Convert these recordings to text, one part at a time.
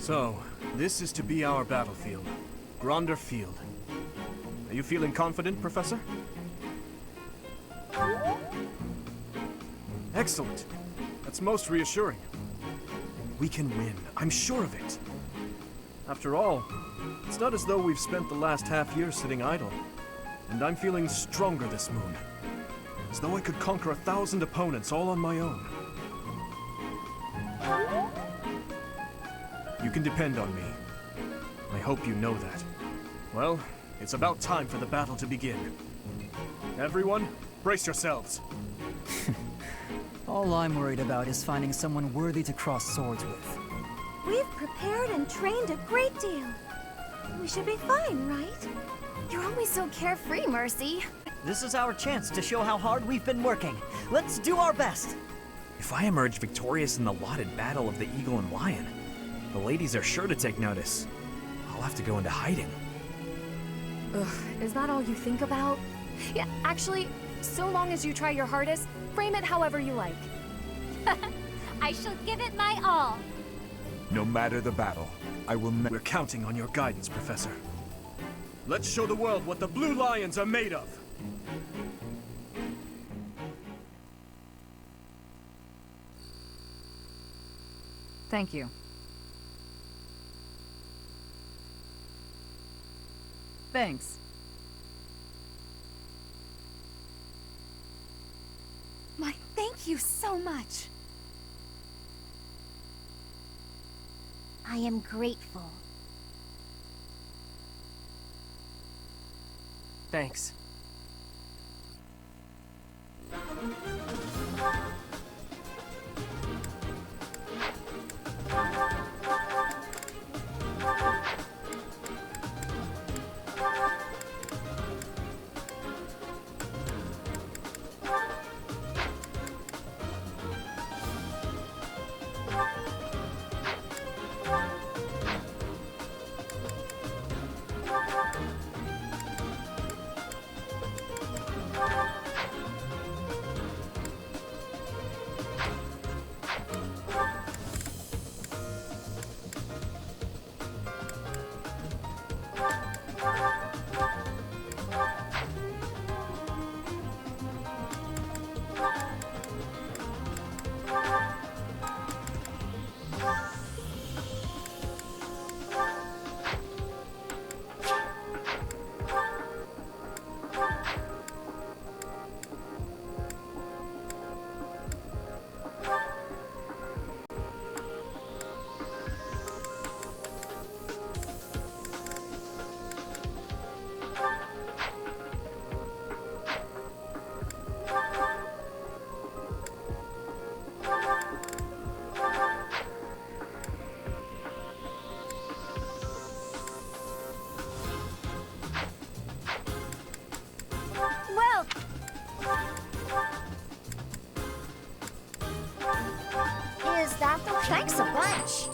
So, this is to be our battlefield. Gronder Field. Are you feeling confident, Professor? Excellent. That's most reassuring. We can win. I'm sure of it. After all, it's not as though we've spent the last half-year sitting idle. And I'm feeling stronger this moon. As though I could conquer 1,000 opponents all on my own. You can depend on me. I hope you know that. Well, it's about time for the battle to begin. Everyone, brace yourselves. All I'm worried about is finding someone worthy to cross swords with. We've prepared and trained a great deal. We should be fine, right? You're always so carefree, Mercy. This is our chance to show how hard we've been working. Let's do our best. If I emerge victorious in the lauded battle of the Eagle and Lion, the ladies are sure to take notice. I'll have to go into hiding. Ugh, is that all you think about? Yeah, actually, so long as you try your hardest, frame it however you like. I shall give it my all. No matter the battle, I will We're counting on your guidance, Professor. Let's show the world what the Blue Lions are made of. Thank you. Thanks. My, thank you so much. I am grateful. Thanks. Well, is that the... Thanks a bunch.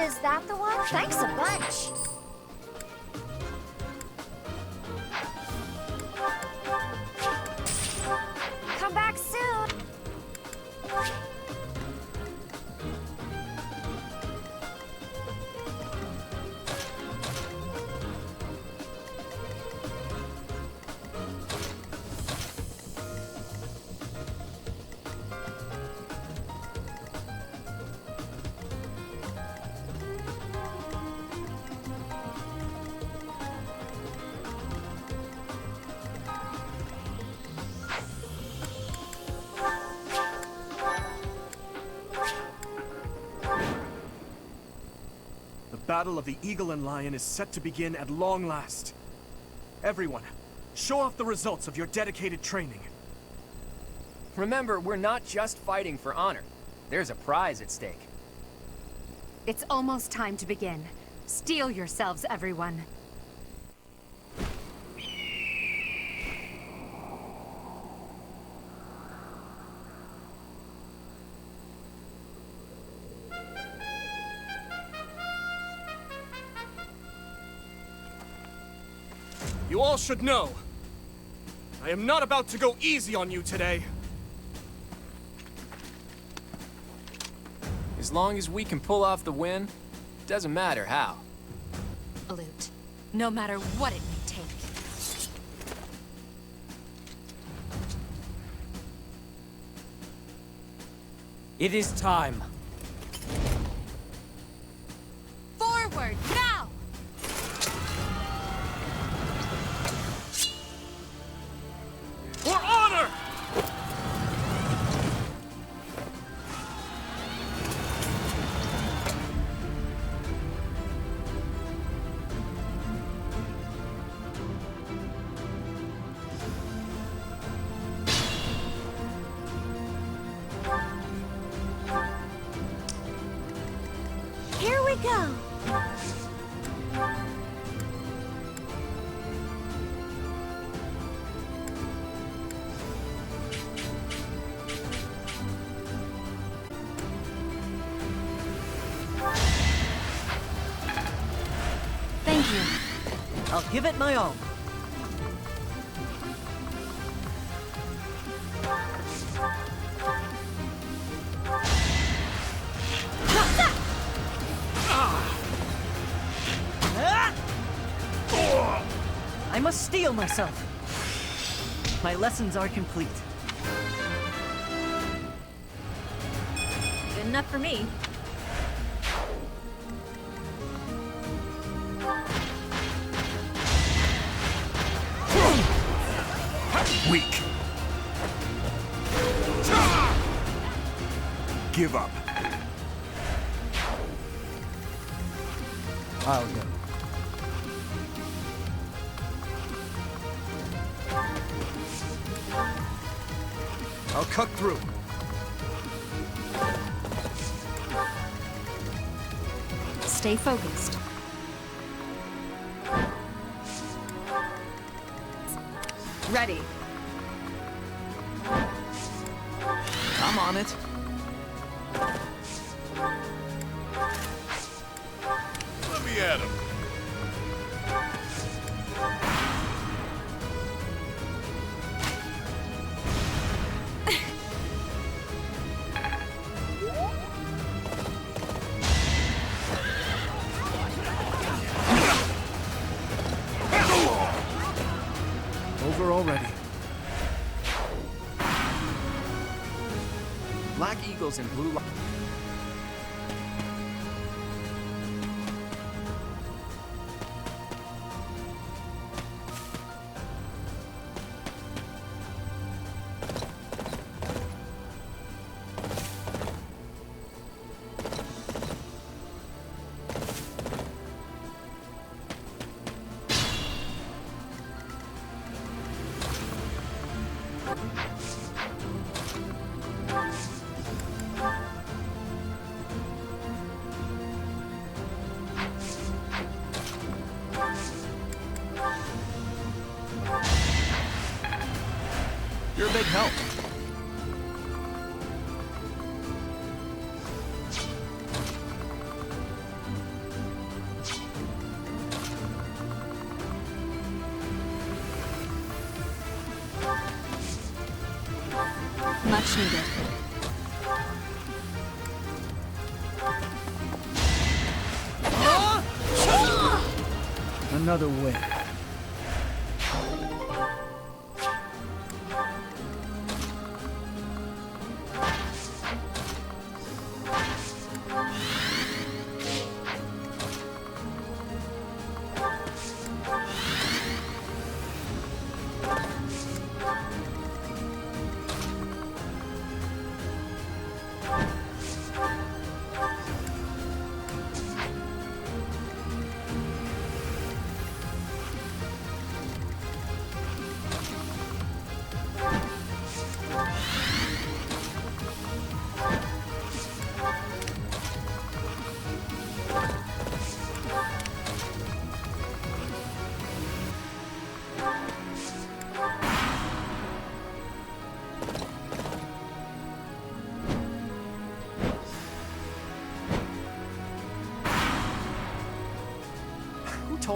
Is that the one? Thanks a bunch. battle of the Eagle and Lion is set to begin at long last. Everyone, show off the results of your dedicated training. Remember, we're not just fighting for honor. There's a prize at stake. It's almost time to begin. Steel yourselves, everyone. You all should know, I am not about to go easy on you today. As long as we can pull off the win, doesn't matter how. Loot. No matter what it may take. It is time. Forward, now! For honor! Here we go. Thank you. I'll give it my all. I must steel myself. My lessons are complete. Good enough for me. Weak. Give up. I'll go. I'll cut through. Stay focused. Ready. I'm on it. Let me at him. Over already. Black Eagles and Blue Lions. You're a big help. Much needed. Another win.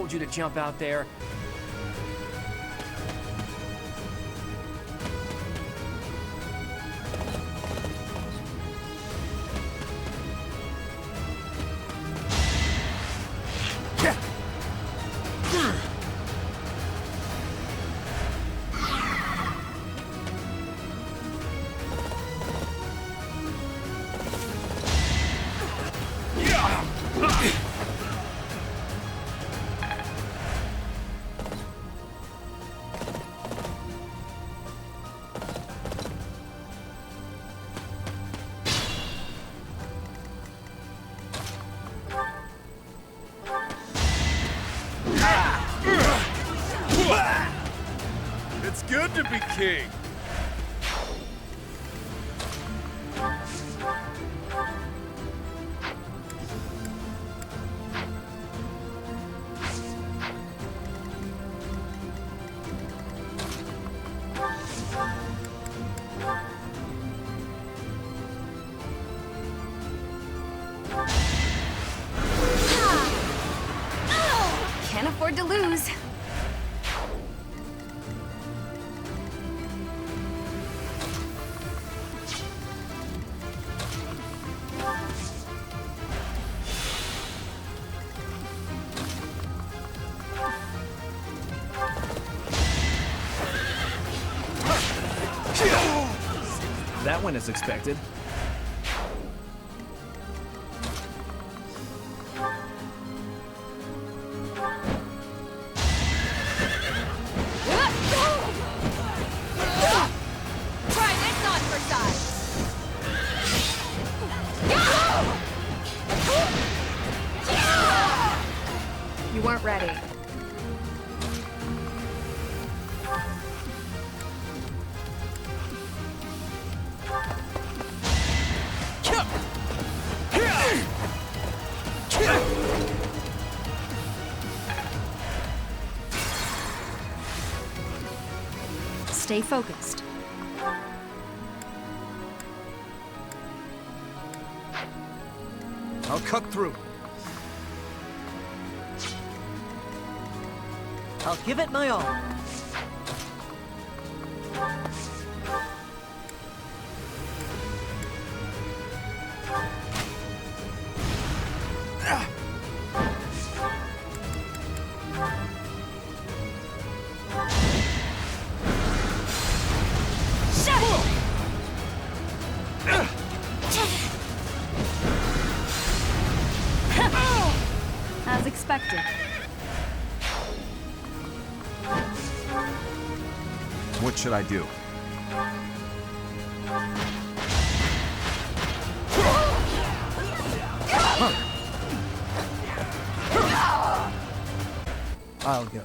told you to jump out there. It's good to be king. Can't afford to lose. That went as expected. Try this on for size. You weren't ready. Stay focused. I'll cut through. I'll give it my all. As expected. What should I do? I'll go.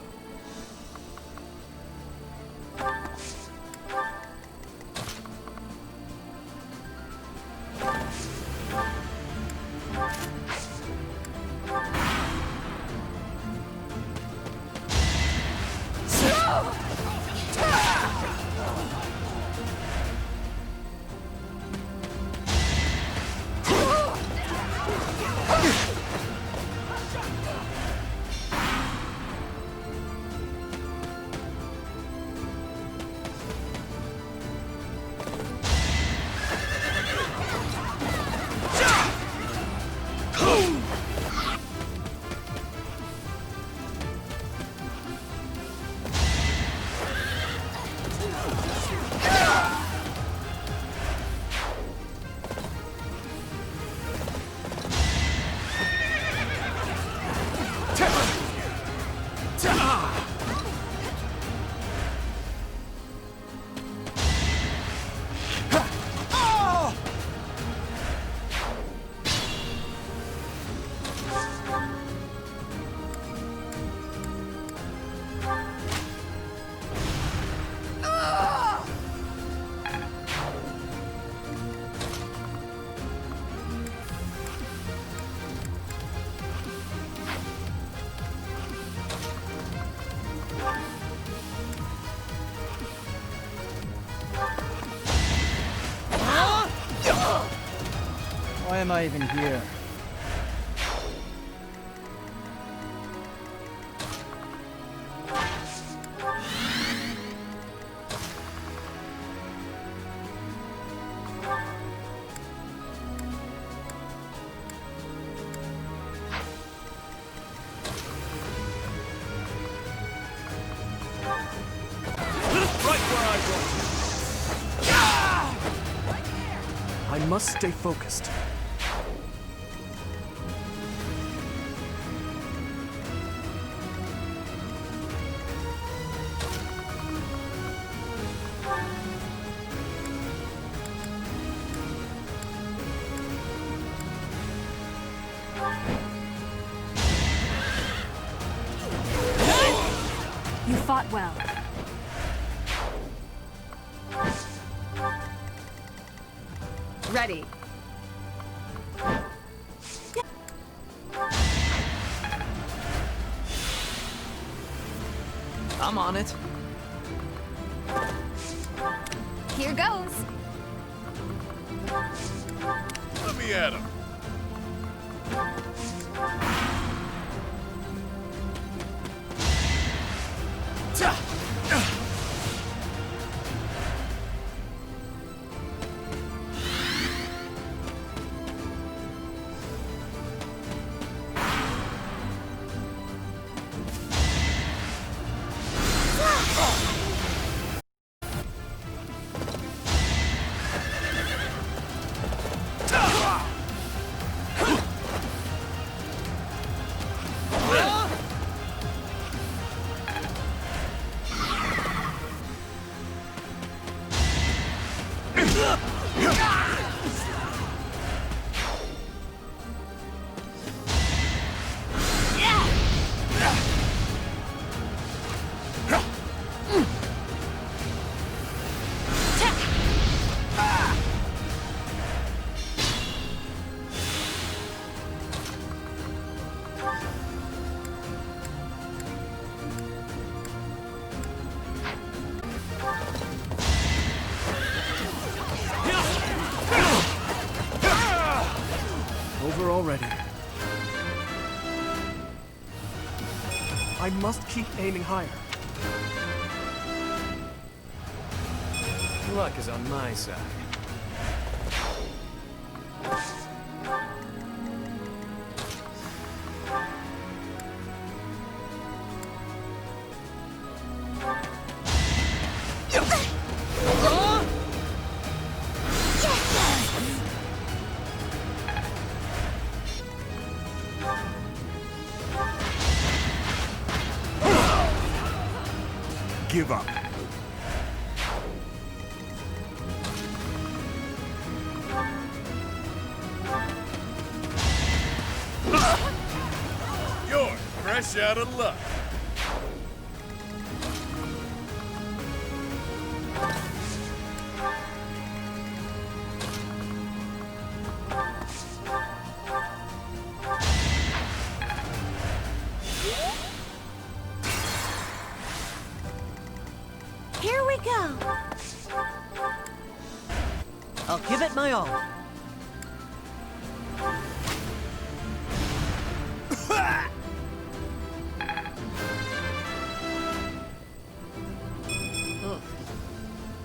Why am I even here? Right where I want I must stay focused. You fought well. Ready. I'm on it. Here goes. Let me at him. Over already. I must keep aiming higher. Luck is on my side. Give up. You're fresh out of luck. Here we go. I'll give it my all.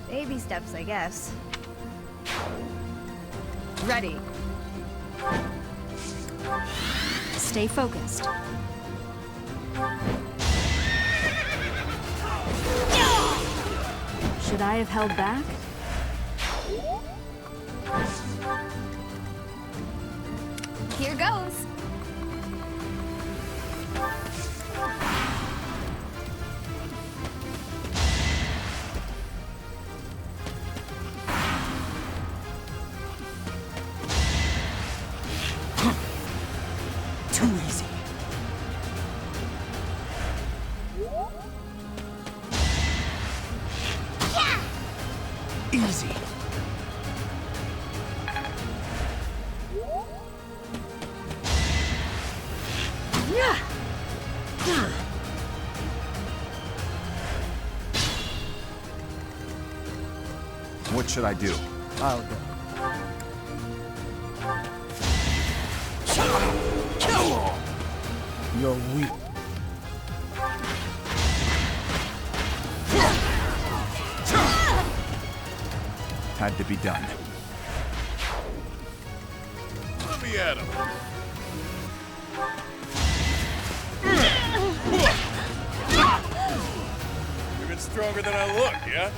Baby steps, I guess. Ready. Stay focused. Should I have held back? Here goes. Too easy. Easy. What should I do? I'll go. You're weak. Had to be done. Let me at him. You're stronger than I look, yeah?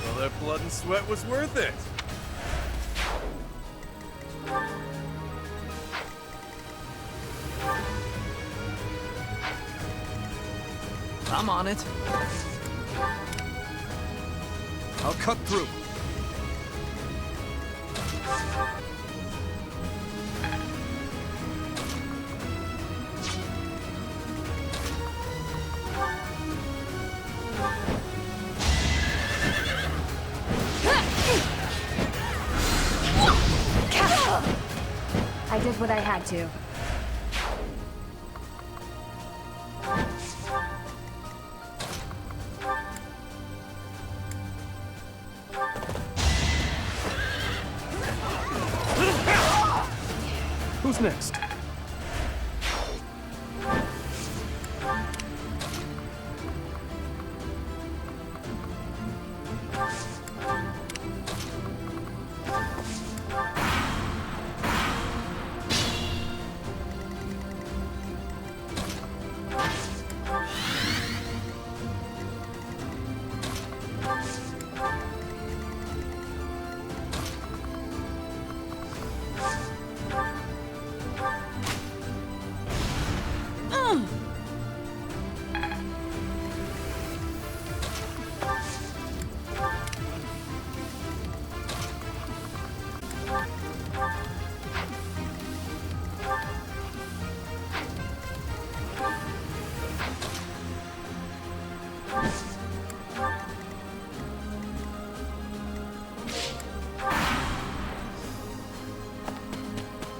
Well, that blood and sweat was worth it. I'm on it. I'll cut through. I did what I had to. Who's next?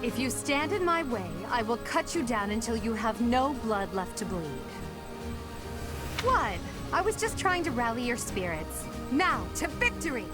If you stand in my way, I will cut you down until you have no blood left to bleed. What? I was just trying to rally your spirits. Now, to victory!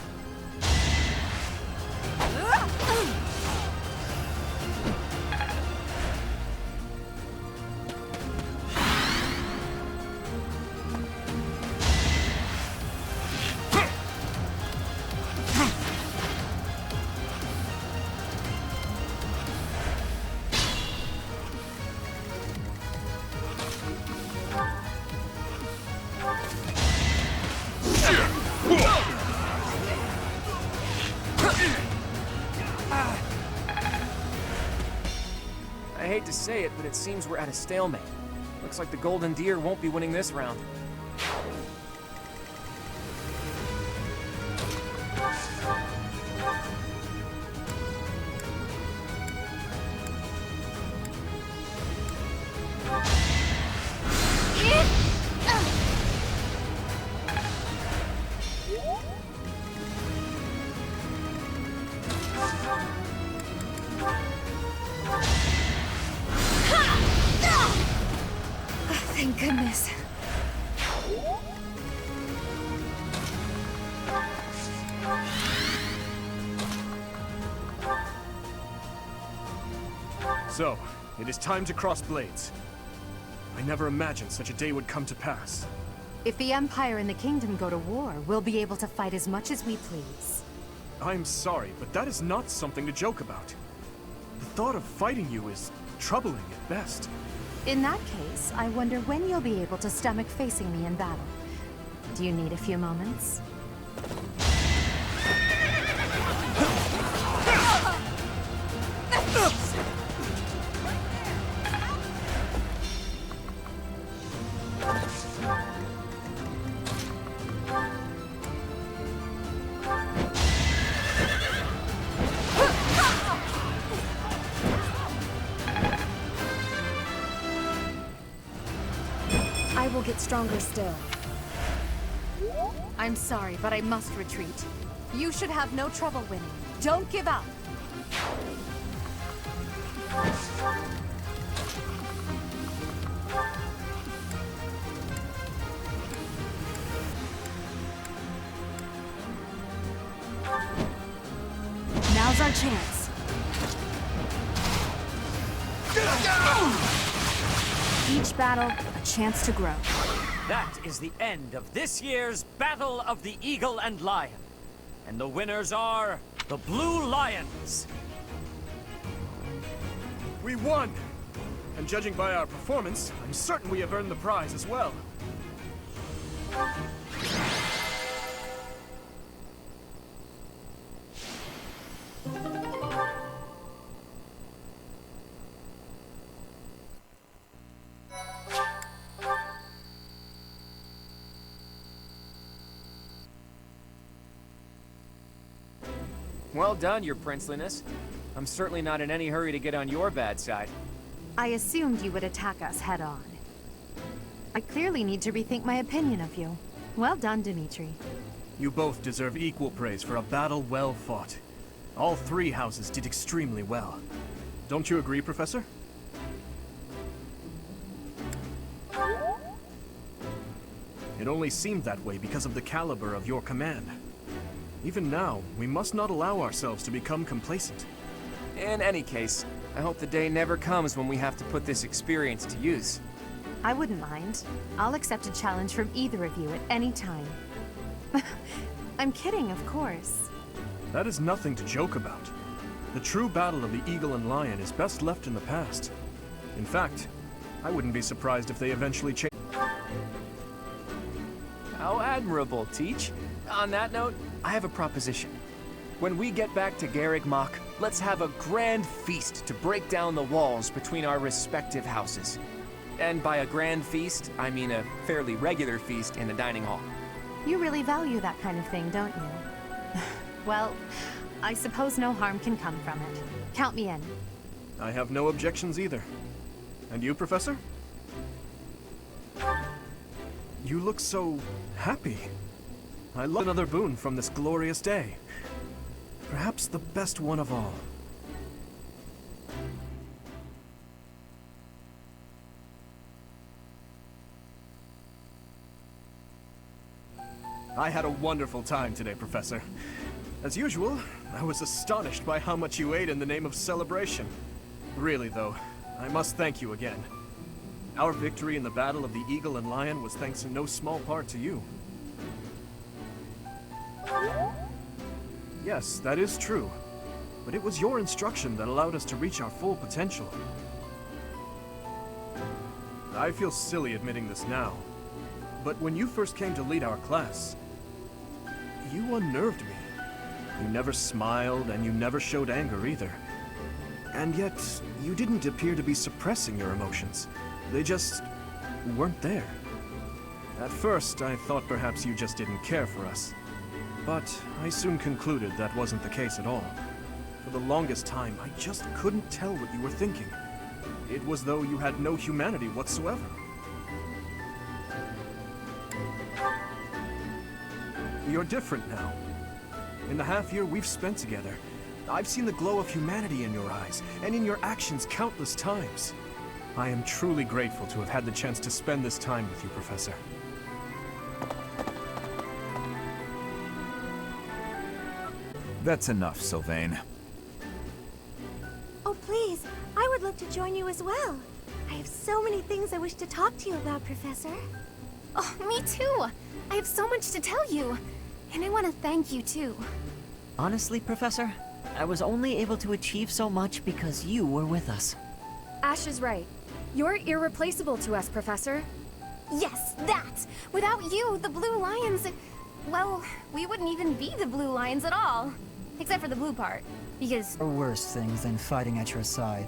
I hate to say it, but it seems we're at a stalemate. Looks like the Golden Deer won't be winning this round. Thank goodness. So, it is time to cross blades. I never imagined such a day would come to pass. If the Empire and the Kingdom go to war, we'll be able to fight as much as we please. I'm sorry, but that is not something to joke about. The thought of fighting you is troubling at best. In that case, I wonder when you'll be able to stomach facing me in battle. Do you need a few moments? I will get stronger still. I'm sorry, but I must retreat. You should have no trouble winning. Don't give up! Now's our chance. Each battle, a chance to grow. That is the end of this year's Battle of the Eagle and Lion. And the winners are the Blue Lions. We won! And judging by our performance, I'm certain we have earned the prize as well. Well done, your princeliness. I'm certainly not in any hurry to get on your bad side. I assumed you would attack us head-on. I clearly need to rethink my opinion of you. Well done, Dimitri. You both deserve equal praise for a battle well fought. All three houses did extremely well. Don't you agree, Professor? It only seemed that way because of the caliber of your command. Even now, we must not allow ourselves to become complacent. In any case, I hope the day never comes when we have to put this experience to use. I wouldn't mind. I'll accept a challenge from either of you at any time. I'm kidding, of course. That is nothing to joke about. The true battle of the Eagle and Lion is best left in the past. In fact, I wouldn't be surprised if they eventually change. How admirable, Teach. On that note, I have a proposition. When we get back to Garreg Mach, let's have a grand feast to break down the walls between our respective houses. And by a grand feast, I mean a fairly regular feast in the dining hall. You really value that kind of thing, don't you? Well, I suppose no harm can come from it. Count me in. I have no objections either. And you, Professor? You look so happy. I love another boon from this glorious day. Perhaps the best one of all. I had a wonderful time today, Professor. As usual, I was astonished by how much you ate in the name of celebration. Really, though, I must thank you again. Our victory in the Battle of the Eagle and Lion was thanks in no small part to you. Yes, that is true. But it was your instruction that allowed us to reach our full potential. I feel silly admitting this now, but when you first came to lead our class, you unnerved me. You never smiled, and you never showed anger either. And yet, you didn't appear to be suppressing your emotions. They just weren't there. At first, I thought perhaps you just didn't care for us. But I soon concluded that wasn't the case at all. For the longest time, I just couldn't tell what you were thinking. It was though you had no humanity whatsoever. You're different now. In the half year we've spent together, I've seen the glow of humanity in your eyes, and in your actions countless times. I am truly grateful to have had the chance to spend this time with you, Professor. That's enough, Sylvain. Oh, please. I would love to join you as well. I have so many things I wish to talk to you about, Professor. Oh, me too! I have so much to tell you. And I want to thank you too. Honestly, Professor, I was only able to achieve so much because you were with us. Ash is right. You're irreplaceable to us, Professor. Yes, that! Without you, the Blue Lions... Well, we wouldn't even be the Blue Lions at all. Except for the blue part. Because... Or worse things than fighting at your side.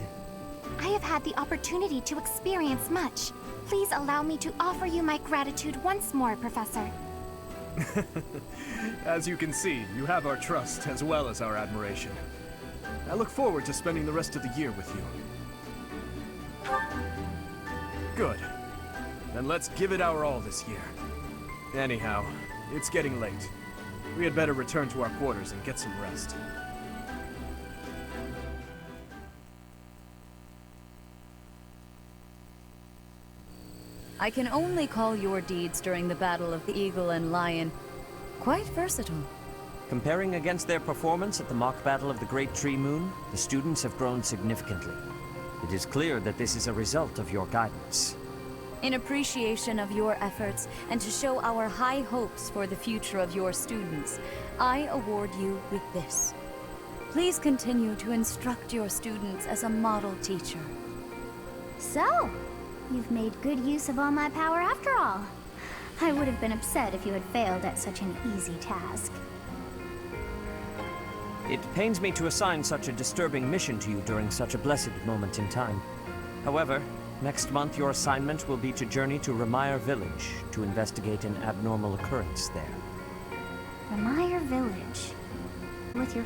I have had the opportunity to experience much. Please allow me to offer you my gratitude once more, Professor. As you can see, you have our trust as well as our admiration. I look forward to spending the rest of the year with you. Good. Then let's give it our all this year. Anyhow, it's getting late. We had better return to our quarters and get some rest. I can only call your deeds during the Battle of the Eagle and Lion quite versatile. Comparing against their performance at the mock battle of the Great Tree Moon, the students have grown significantly. It is clear that this is a result of your guidance. In appreciation of your efforts, and to show our high hopes for the future of your students, I award you with this. Please continue to instruct your students as a model teacher. So, you've made good use of all my power after all. I would have been upset if you had failed at such an easy task. It pains me to assign such a disturbing mission to you during such a blessed moment in time. However, next month your assignment will be to journey to Remire Village to investigate an abnormal occurrence there. Remire Village. With your...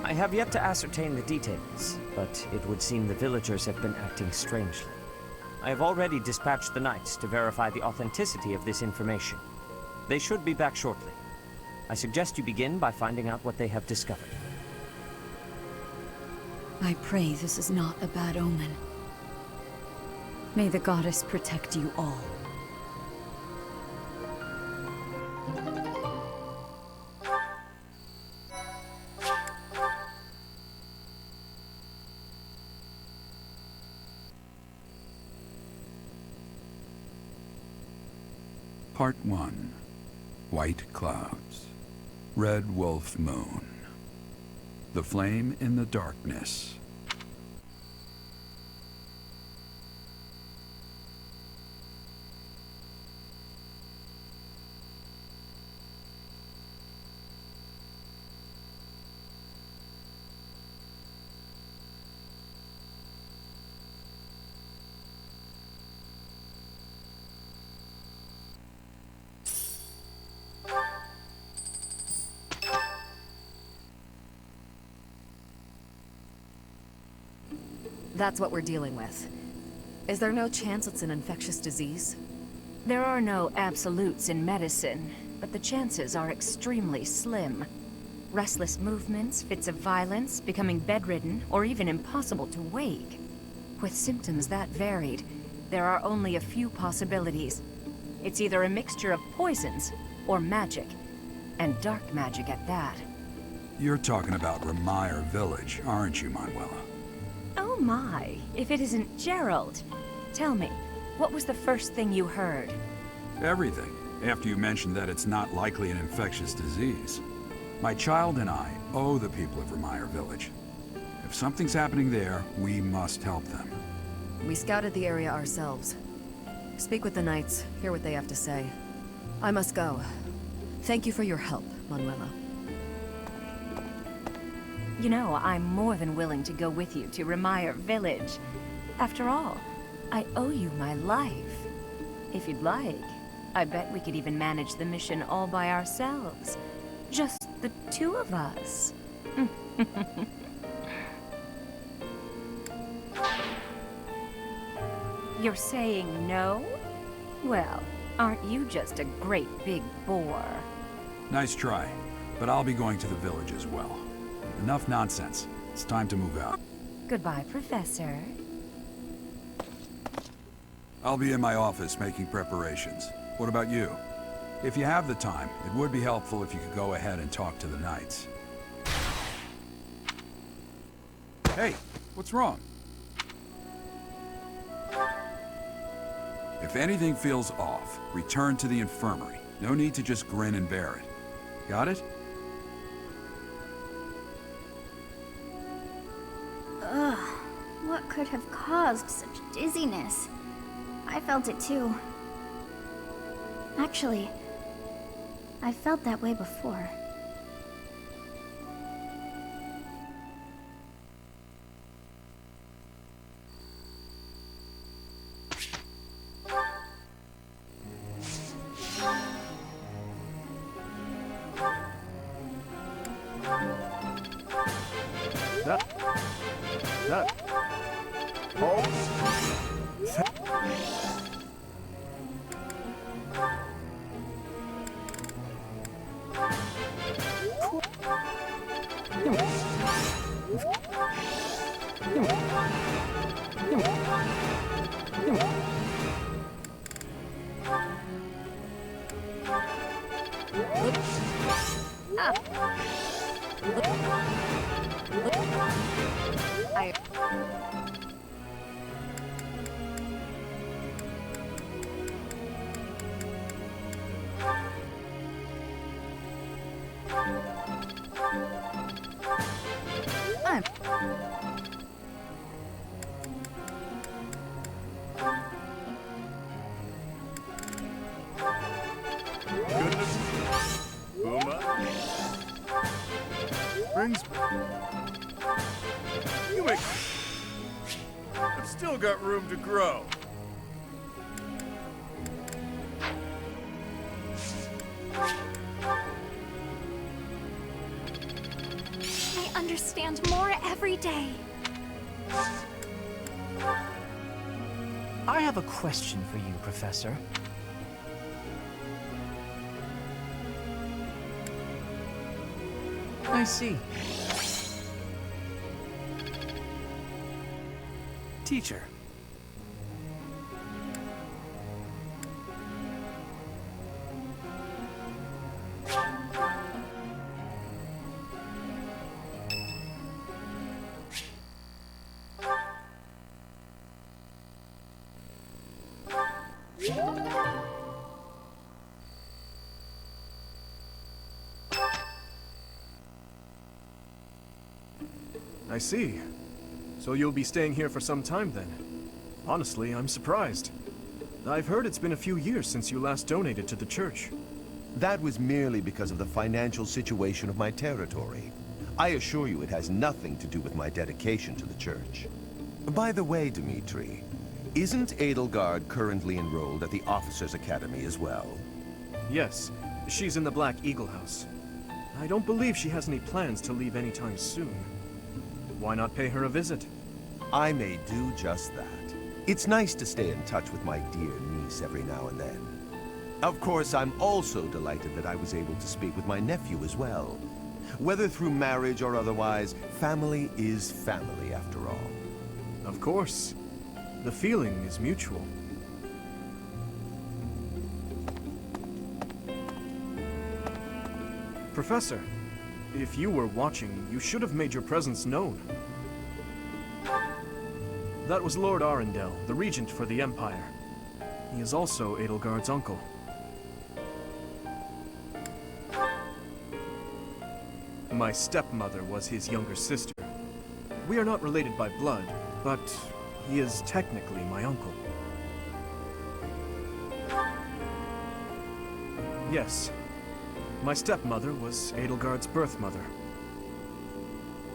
I have yet to ascertain the details, but it would seem the villagers have been acting strangely. I have already dispatched the knights to verify the authenticity of this information. They should be back shortly. I suggest you begin by finding out what they have discovered. I pray this is not a bad omen. May the goddess protect you all. Part 1. White Clouds. Red Wolf Moon. The Flame in the Darkness. That's what we're dealing with. Is there no chance it's an infectious disease? There are no absolutes in medicine, but the chances are extremely slim. Restless movements, fits of violence, becoming bedridden, or even impossible to wake. With symptoms that varied, there are only a few possibilities. It's either a mixture of poisons or magic, and dark magic at that. You're talking about Remire Village, aren't you, Manuela? Oh my, if it isn't Gerald. Tell me, what was the first thing you heard? Everything, after you mentioned that it's not likely an infectious disease. My child and I owe the people of Remire Village. If something's happening there, we must help them. We scouted the area ourselves. Speak with the knights, hear what they have to say. I must go. Thank you for your help, Manuela. You know, I'm more than willing to go with you to Remire Village. After all, I owe you my life. If you'd like, I bet we could even manage the mission all by ourselves. Just the two of us. You're saying no? Well, aren't you just a great big bore? Nice try, but I'll be going to the village as well. Enough nonsense. It's time to move out. Goodbye, Professor. I'll be in my office making preparations. What about you? If you have the time, it would be helpful if you could go ahead and talk to the knights. Hey, what's wrong? If anything feels off, return to the infirmary. No need to just grin and bear it. Got it? Ugh, what could have caused such dizziness? I felt it too. Actually, I felt that way before. reminds me. You make... I've still got room to grow. I understand more every day. I have a question for you, Professor. I see. Teacher. I see. So you'll be staying here for some time then? Honestly, I'm surprised. I've heard it's been a few years since you last donated to the church. That was merely because of the financial situation of my territory. I assure you it has nothing to do with my dedication to the church. By the way, Dimitri, isn't Edelgard currently enrolled at the Officers' Academy as well? Yes, she's in the Black Eagle House. I don't believe she has any plans to leave anytime soon. Why not pay her a visit? I may do just that. It's nice to stay in touch with my dear niece every now and then. Of course, I'm also delighted that I was able to speak with my nephew as well. Whether through marriage or otherwise, family is family after all. Of course. The feeling is mutual. Professor, if you were watching, you should have made your presence known. That was Lord Arundel, the regent for the Empire. He is also Edelgard's uncle. My stepmother was his younger sister. We are not related by blood, but he is technically my uncle. Yes. My stepmother was Edelgard's birth mother.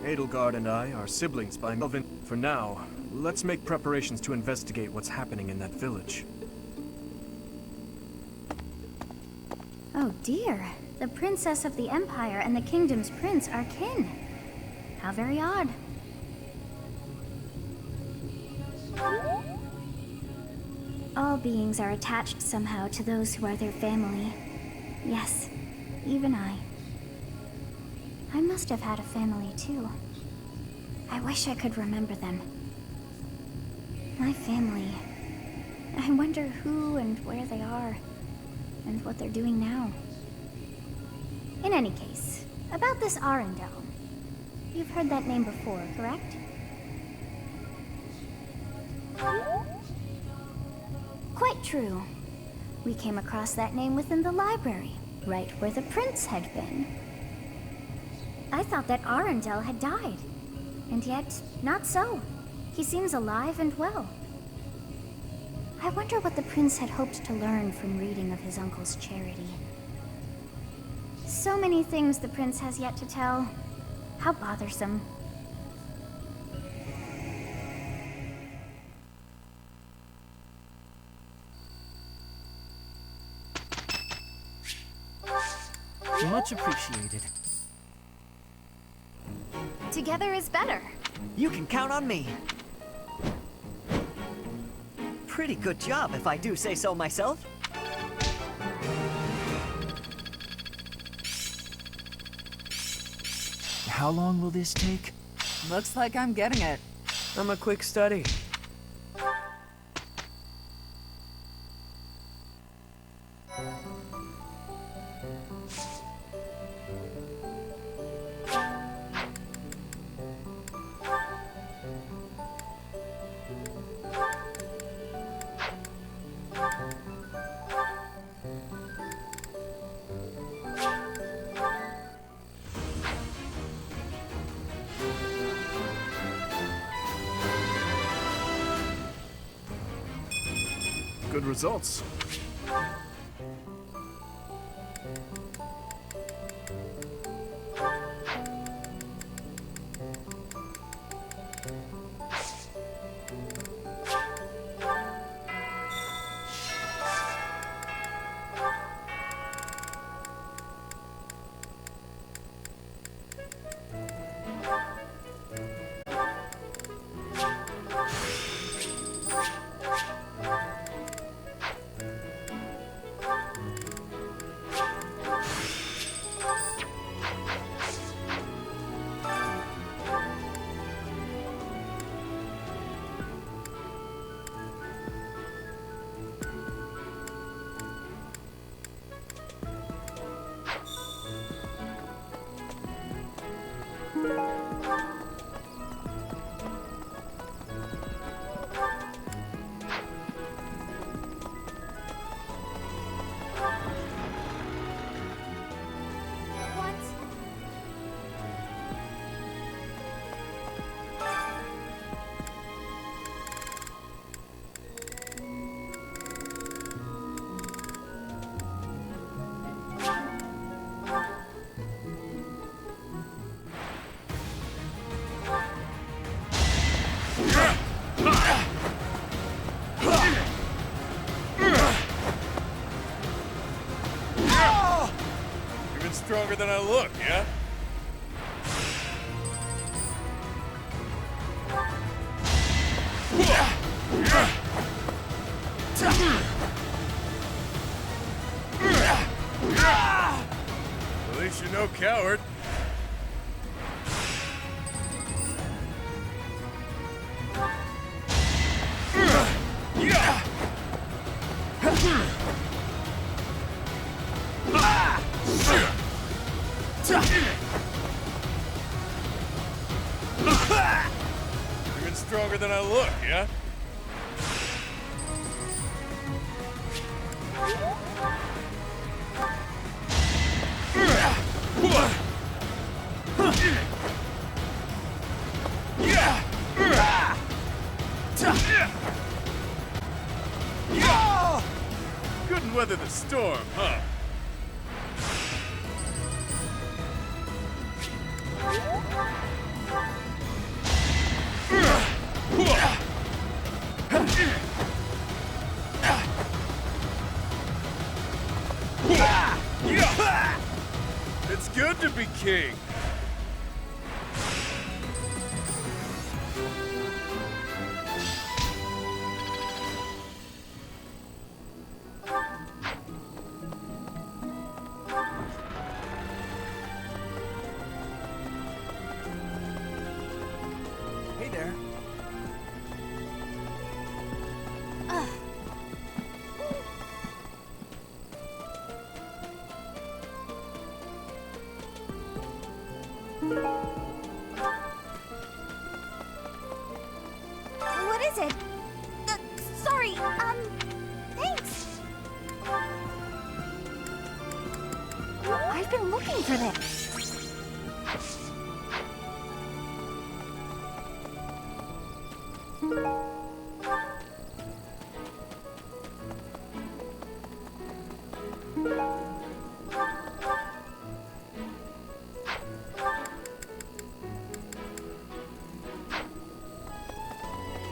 Edelgard and I are siblings by Melvin. For now, let's make preparations to investigate what's happening in that village. Oh dear. The Princess of the Empire and the Kingdom's Prince are kin. How very odd. All beings are attached somehow to those who are their family. Yes, even I. I must have had a family too. I wish I could remember them. My family. I wonder who and where they are, and what they're doing now. In any case, about this Arundel. You've heard that name before, correct? Quite true. We came across that name within the library, right where the prince had been. I thought that Arundel had died, and yet, not so. He seems alive and well. I wonder what the prince had hoped to learn from reading of his uncle's charity. So many things the prince has yet to tell. How bothersome. Much appreciated. Together is better. You can count on me. Pretty good job, if I do say so myself. How long will this take? Looks like I'm getting it. I'm a quick study. Good results. stronger than I look, yeah? At least you're no coward. Even stronger than I look, yeah? Couldn't weather the storm, huh? It's good to be king. Hey there. What is it? Sorry, thanks. I've been looking for this.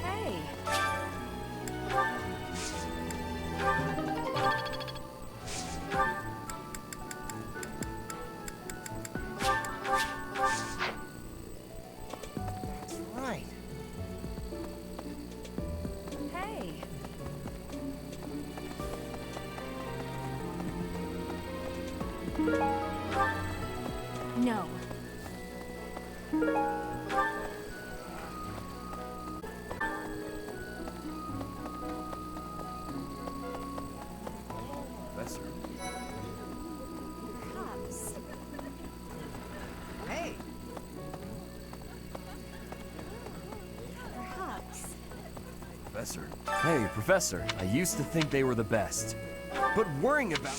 Hey. Right. Hey. No. Professor. Cups. Hey. Perhaps. Professor. Hey, Professor. I used to think they were the best. But worrying about...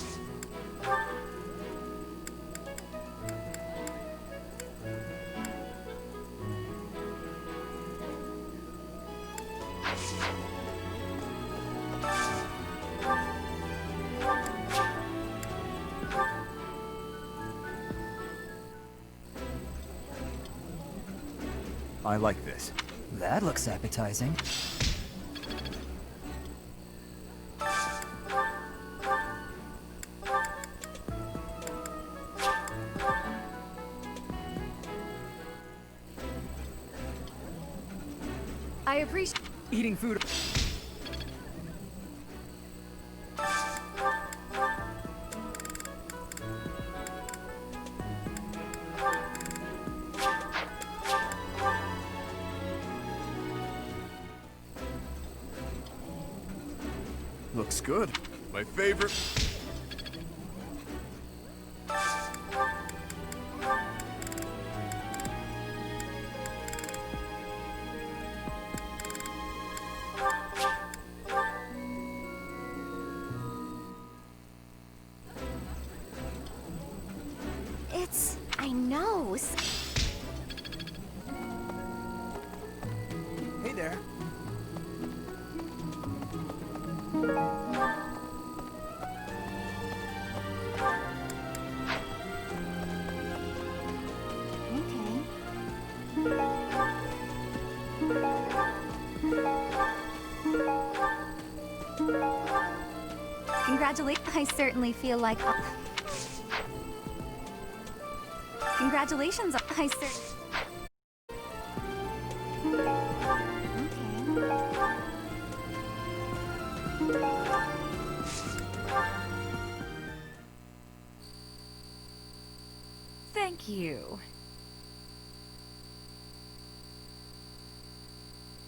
I like this. That looks appetizing. I appreciate Eating food. Looks good. My favorite. I know. Hey there. Congratulations. I certainly feel like... Congratulations, I sir. Thank you.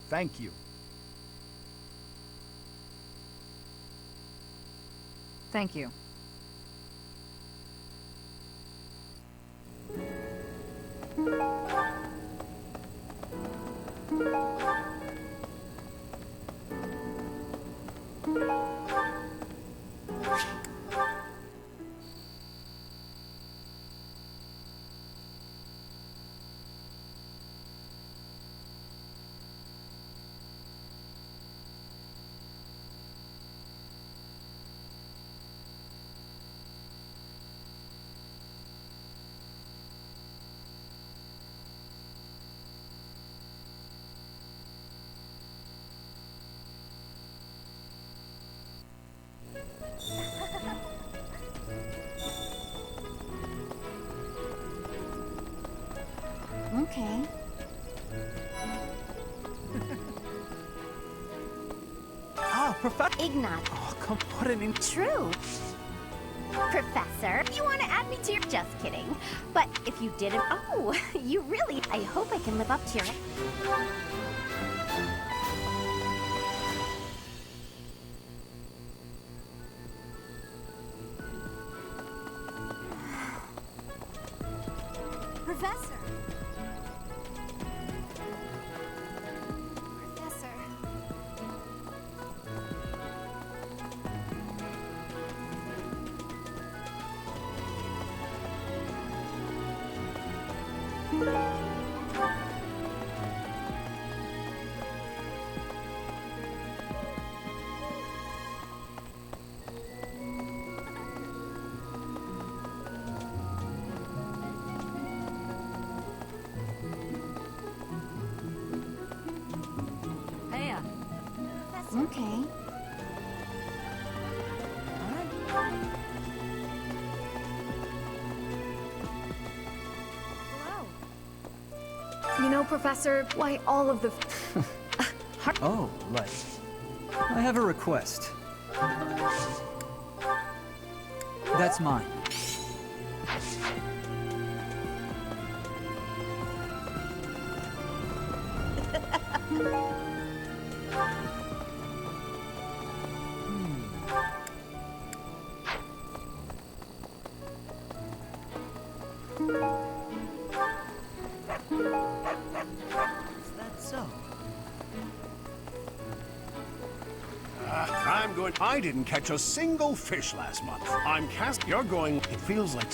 Thank you. Thank you. Okay. Ah, Professor. Ignat. Oh, come put it in. True. Professor, you want to add me to your... Just kidding. But if you didn't... Oh, you really... I hope I can live up to your... Professor. Professor. Hey, Okay. You know, Professor, why all of the... Oh, right. I have a request. That's mine. I'm going. I didn't catch a single fish last month. I'm cast. You're going. It feels like.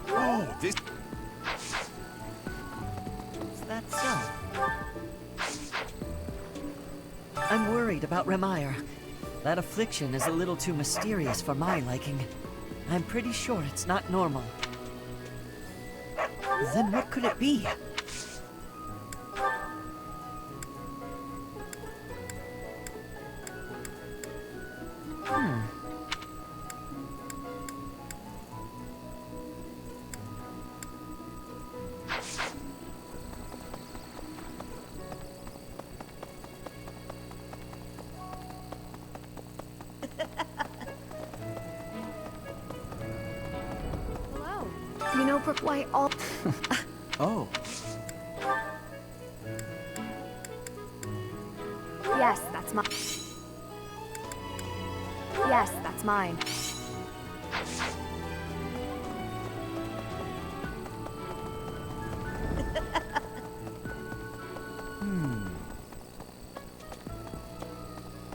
Oh, this. Is that so? I'm worried about Remire. That affliction is a little too mysterious for my liking. I'm pretty sure it's not normal. Then what could it be? Hello. You know, why all... Oh. Yes, that's mine. Yes, that's mine.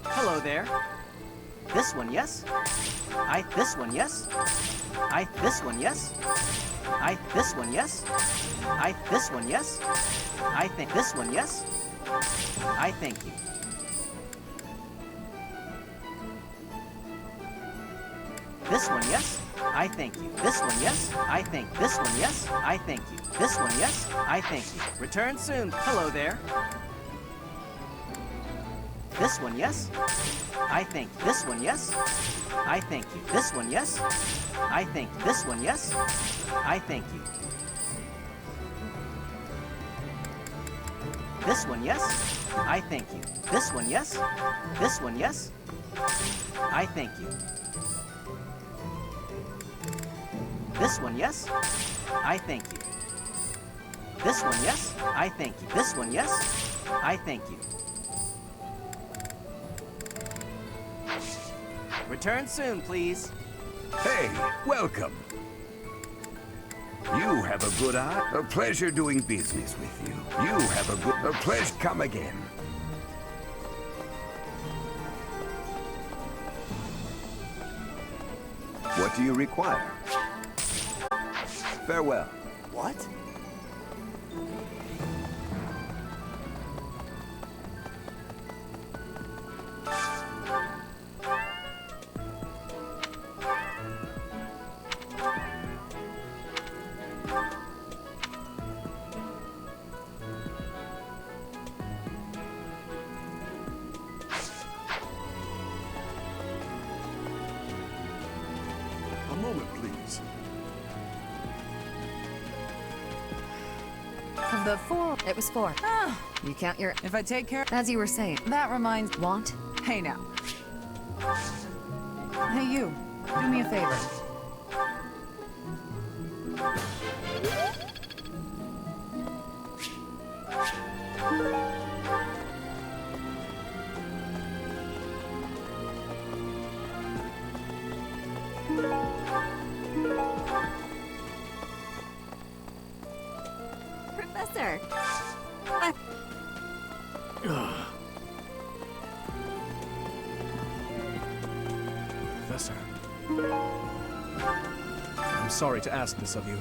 Hello there. This one, yes? This one, yes? This one, yes? This one, yes? This one, yes? I think this one, yes? I thank you. This one, yes? I thank you. This one, yes? I thank this one, yes? I thank you. This one, yes? I thank you. Return soon. Hello there. this one, yes. I think this one, yes. I thank you. This one, yes. I think this one, yes. I thank you. This one, yes. I thank you. This one, yes. This one, yes. I thank you. This one, yes. I thank you. This one, yes. I thank you. This one, yes. I thank you. Return soon, please. Hey, welcome. You have a good eye. A pleasure doing business with you. You have a pleasure. Come again. What do you require? Farewell. What? A moment, please. Of the 4, it was 4. You count your... If I take care... As you were saying. That reminds... Want? Hey now. Hey you, do me a favor. Professor. Professor. I'm sorry to ask this of you,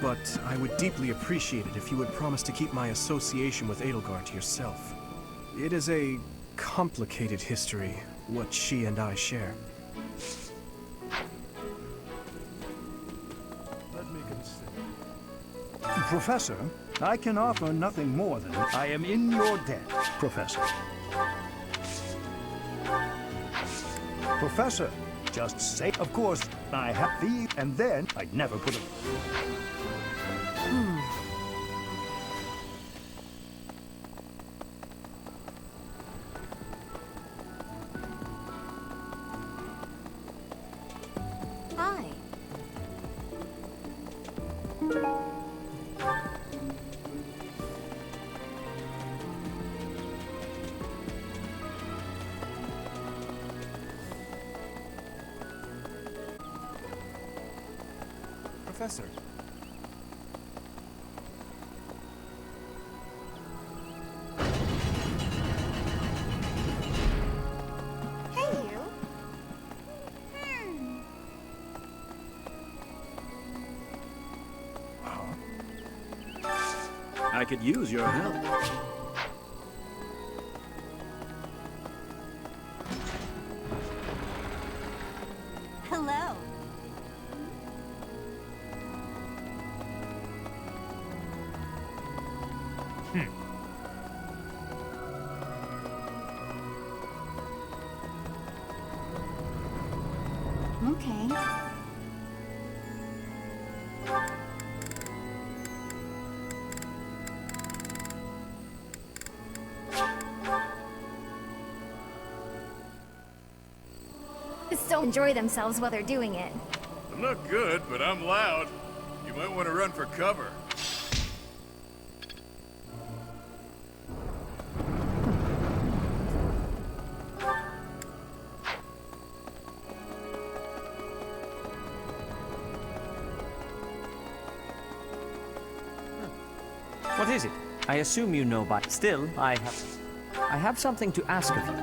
but I would deeply appreciate it if you would promise to keep my association with Edelgard to yourself. It is a complicated history, what she and I share. Let me consider. Professor, I can offer nothing more than I am in your debt, Professor. Professor, just say, of course, I have thee, and then I never put a... Hi. Professor. Hey, you. I could use your help. Hello. Okay. So enjoy themselves while they're doing it. I'm not good, but I'm loud. You might want to run for cover. What is it? I assume you know, but still, I have something to ask of you.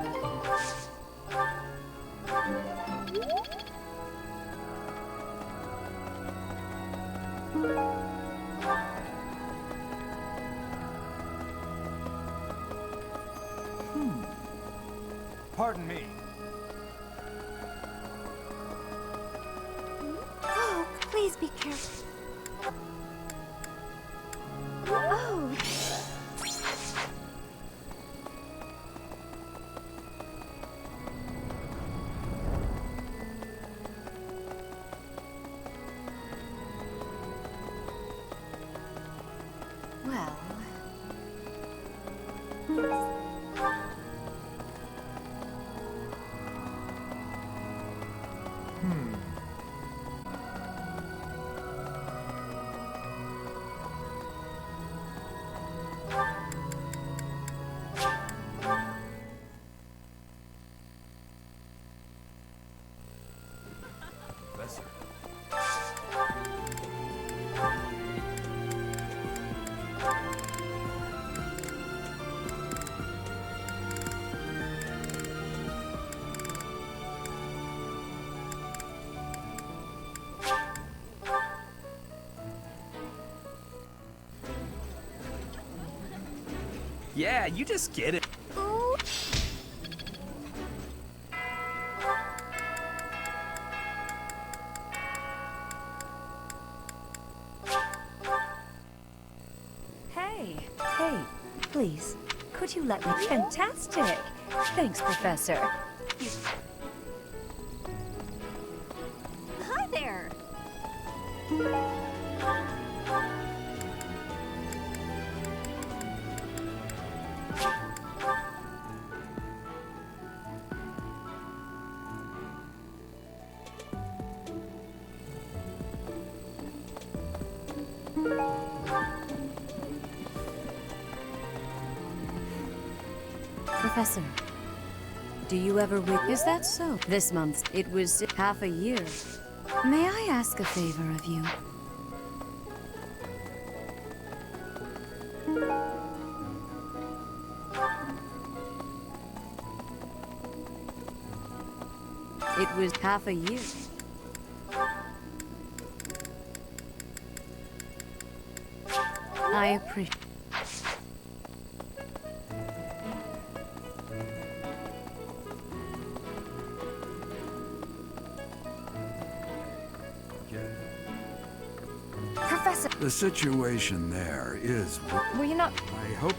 Pardon me. Oh, please be careful. Oh. Professor. Yeah, you just get it. Hey, please, could you let me? Fantastic! Thanks, Professor. Hi there! Professor, do you ever Is that so? This month, it was half a year. May I ask a favor of you? It was half a year. I appreciate. Professor! The situation there is... Were you not... I hope...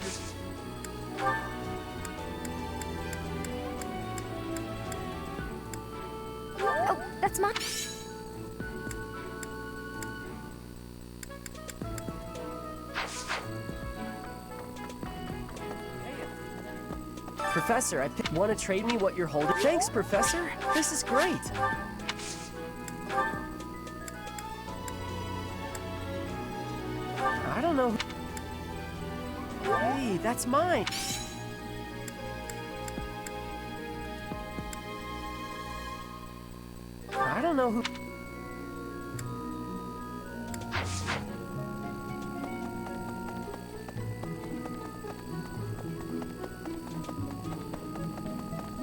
Oh, that's mine. Professor, want to trade me what you're holding? Thanks, Professor. This is great. I don't know. Hey, that's mine. I don't know who...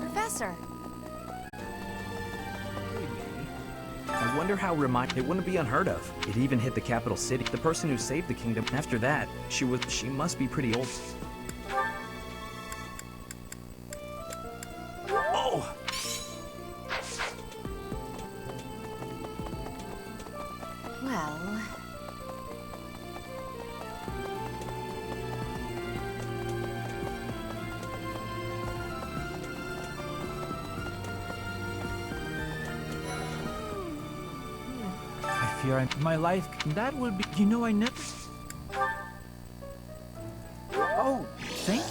Professor! I wonder how it wouldn't be unheard of. It even hit the capital city. The person who saved the kingdom. After that, she must be pretty old. Oh! Well... I fear my life. That would be. You know, I never. Oh, thank you.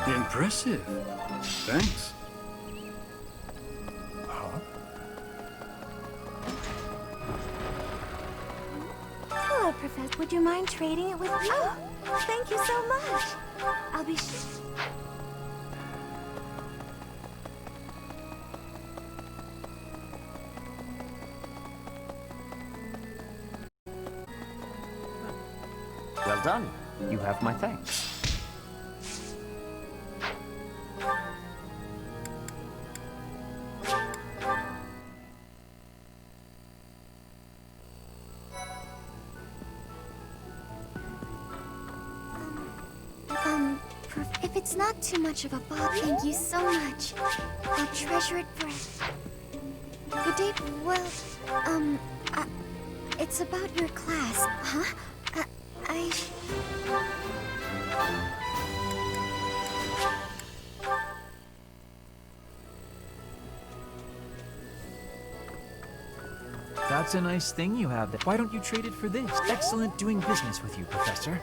Impressive. Thanks. Hello, Professor. Would you mind trading it with me? Oh, thank you so much. I'll be sure. Well done. You have my thanks. it's not too much of a bother. Thank you so much. I'll treasure it forever. Good day. Well, it's about your class, huh? I... That's a nice thing you have there. Why don't you trade it for this? Excellent doing business with you, Professor.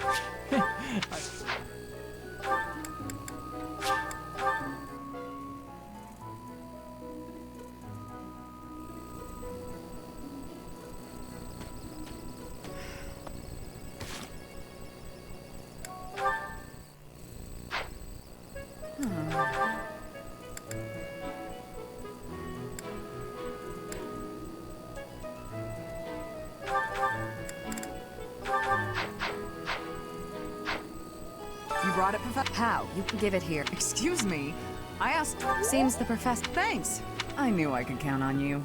You brought it, Professor? How? You can give it here. Excuse me. I asked... Seems the professor... Thanks. I knew I could count on you.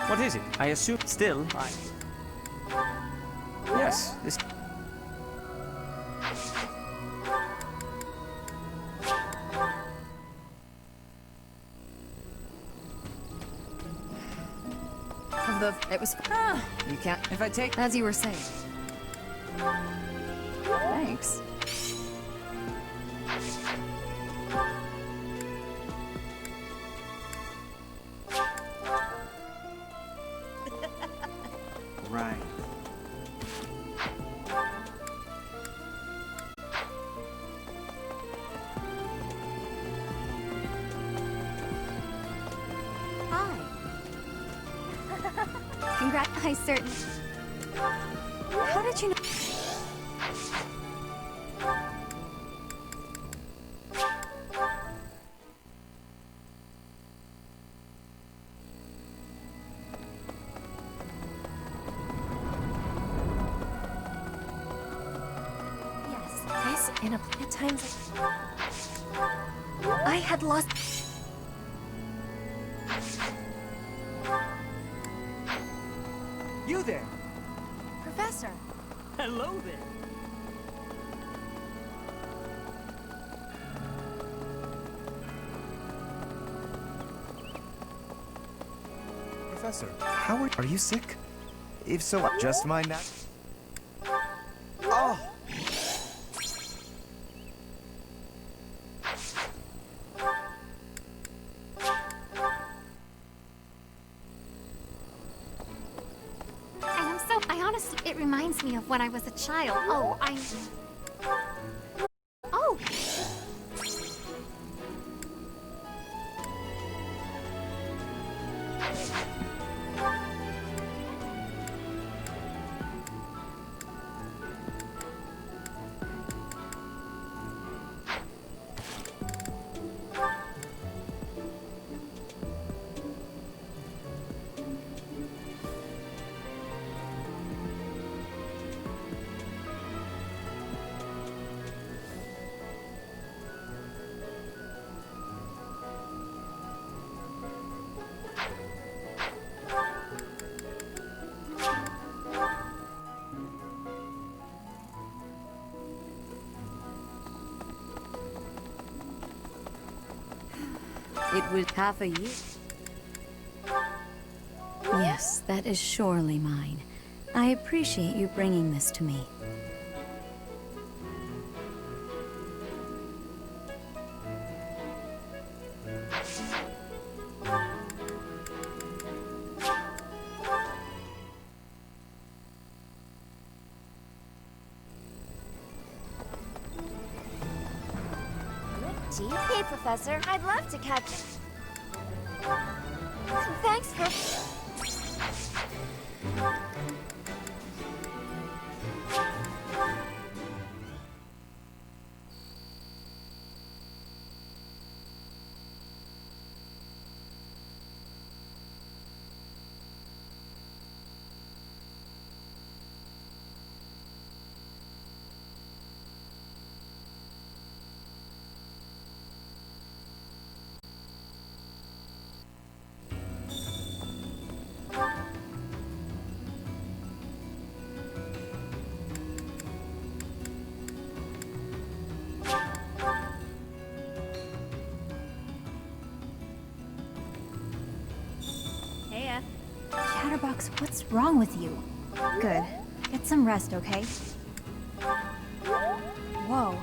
What is it? I assume still. Yes, this. Of the... It was... you can't... If I take... As you were saying. Thanks. Right. Hi. Congrats, I certainly... How did you know? Yes, in a at times I had lost. You there! Professor. Hello there! Professor, are you sick? If so, just mind that. Oh! I honestly, it reminds me of when I was a child. Oh, Oh! It was half a year. Yes, that is surely mine. I appreciate you bringing this to me. Gee, hey, Professor. I'd love to catch... Thanks for... Chatterbox, what's wrong with you? Good. Get some rest, okay? Whoa.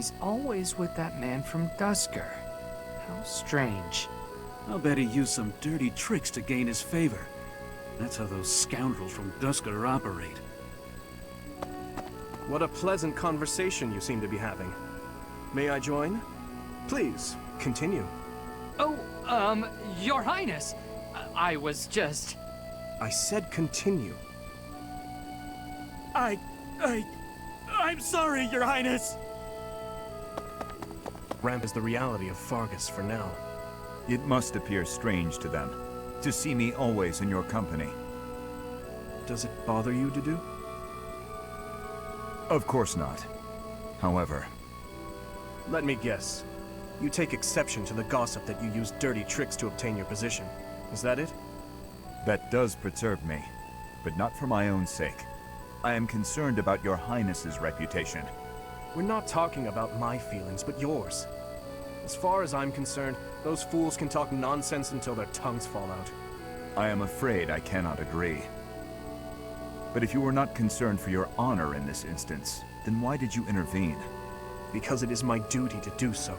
He's always with that man from Dusker. How strange. I'll bet he used some dirty tricks to gain his favor. That's how those scoundrels from Dusker operate. What a pleasant conversation you seem to be having. May I join? Please, continue. Oh, Your Highness, I was just... I said continue. I'm sorry, Your Highness! Ramp is the reality of Fargus for now. It must appear strange to them, to see me always in your company. Does it bother you to do? Of course not. However... Let me guess. You take exception to the gossip that you used dirty tricks to obtain your position. Is that it? That does perturb me, but not for my own sake. I am concerned about your Highness's reputation. We're not talking about my feelings, but yours. As far as I'm concerned, those fools can talk nonsense until their tongues fall out. I am afraid I cannot agree. But if you were not concerned for your honor in this instance, then why did you intervene? Because it is my duty to do so.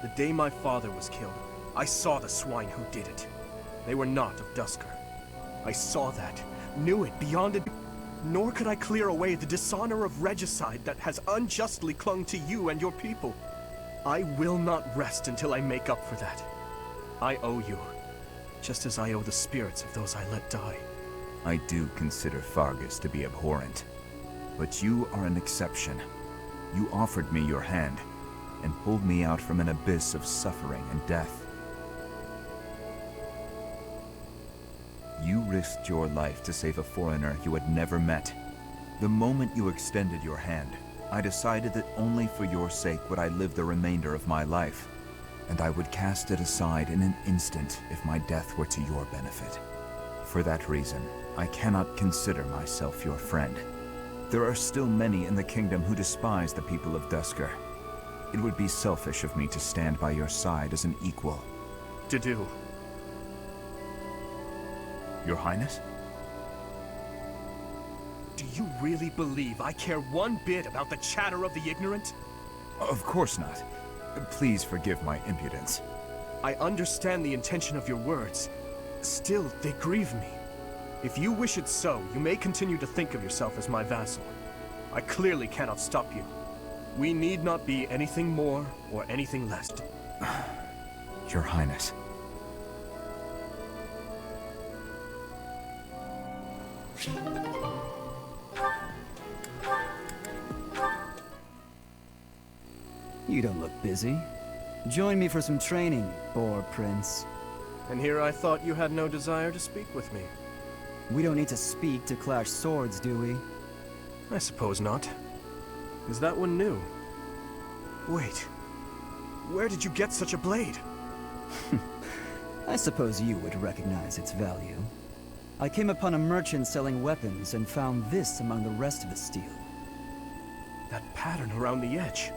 The day my father was killed, I saw the swine who did it. They were not of Dusker. I saw that, knew it beyond it. Nor could I clear away the dishonor of regicide that has unjustly clung to you and your people. I will not rest until I make up for that. I owe you, just as I owe the spirits of those I let die. I do consider Fargus to be abhorrent, but you are an exception. You offered me your hand, and pulled me out from an abyss of suffering and death. You risked your life to save a foreigner you had never met. The moment you extended your hand, I decided that only for your sake would I live the remainder of my life, and I would cast it aside in an instant if my death were to your benefit. For that reason, I cannot consider myself your friend. There are still many in the kingdom who despise the people of Dusker. It would be selfish of me to stand by your side as an equal. To do. Your Highness? Do you really believe I care one bit about the chatter of the ignorant? Of course not. Please forgive my impudence. I understand the intention of your words. Still, they grieve me. If you wish it so, you may continue to think of yourself as my vassal. I clearly cannot stop you. We need not be anything more or anything less. Your Highness. You don't look busy. Join me for some training, Boar Prince. And here I thought you had no desire to speak with me. We don't need to speak to clash swords, do we? I suppose not. Is that one new? Wait. Where did you get such a blade? I suppose you would recognize its value. I came upon a merchant selling weapons and found this among the rest of the steel. That pattern around the edge.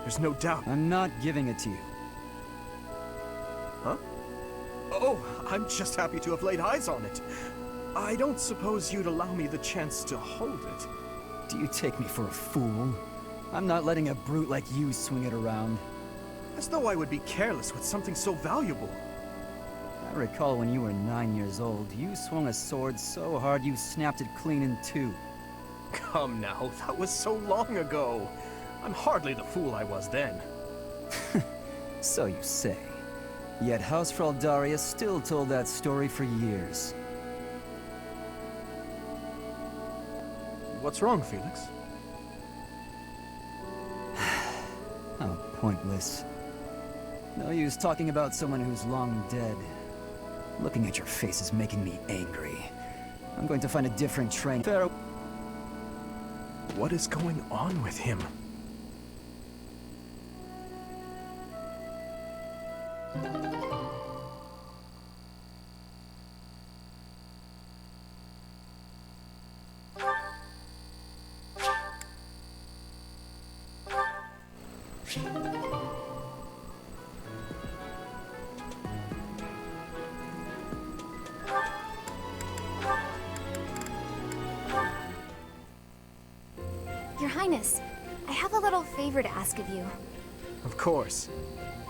There's no doubt. I'm not giving it to you. Huh? Oh, I'm just happy to have laid eyes on it. I don't suppose you'd allow me the chance to hold it. Do you take me for a fool? I'm not letting a brute like you swing it around. As though I would be careless with something so valuable. I recall when you were 9 years old, you swung a sword so hard you snapped it clean in two. Come now, that was so long ago. I'm hardly the fool I was then. So you say. Yet House Fraldaria still told that story for years. What's wrong, Felix? How pointless. No use talking about someone who's long dead. Looking at your face is making me angry. I'm going to find a different train. What is going on with him? have a little favor to ask of you. Of course.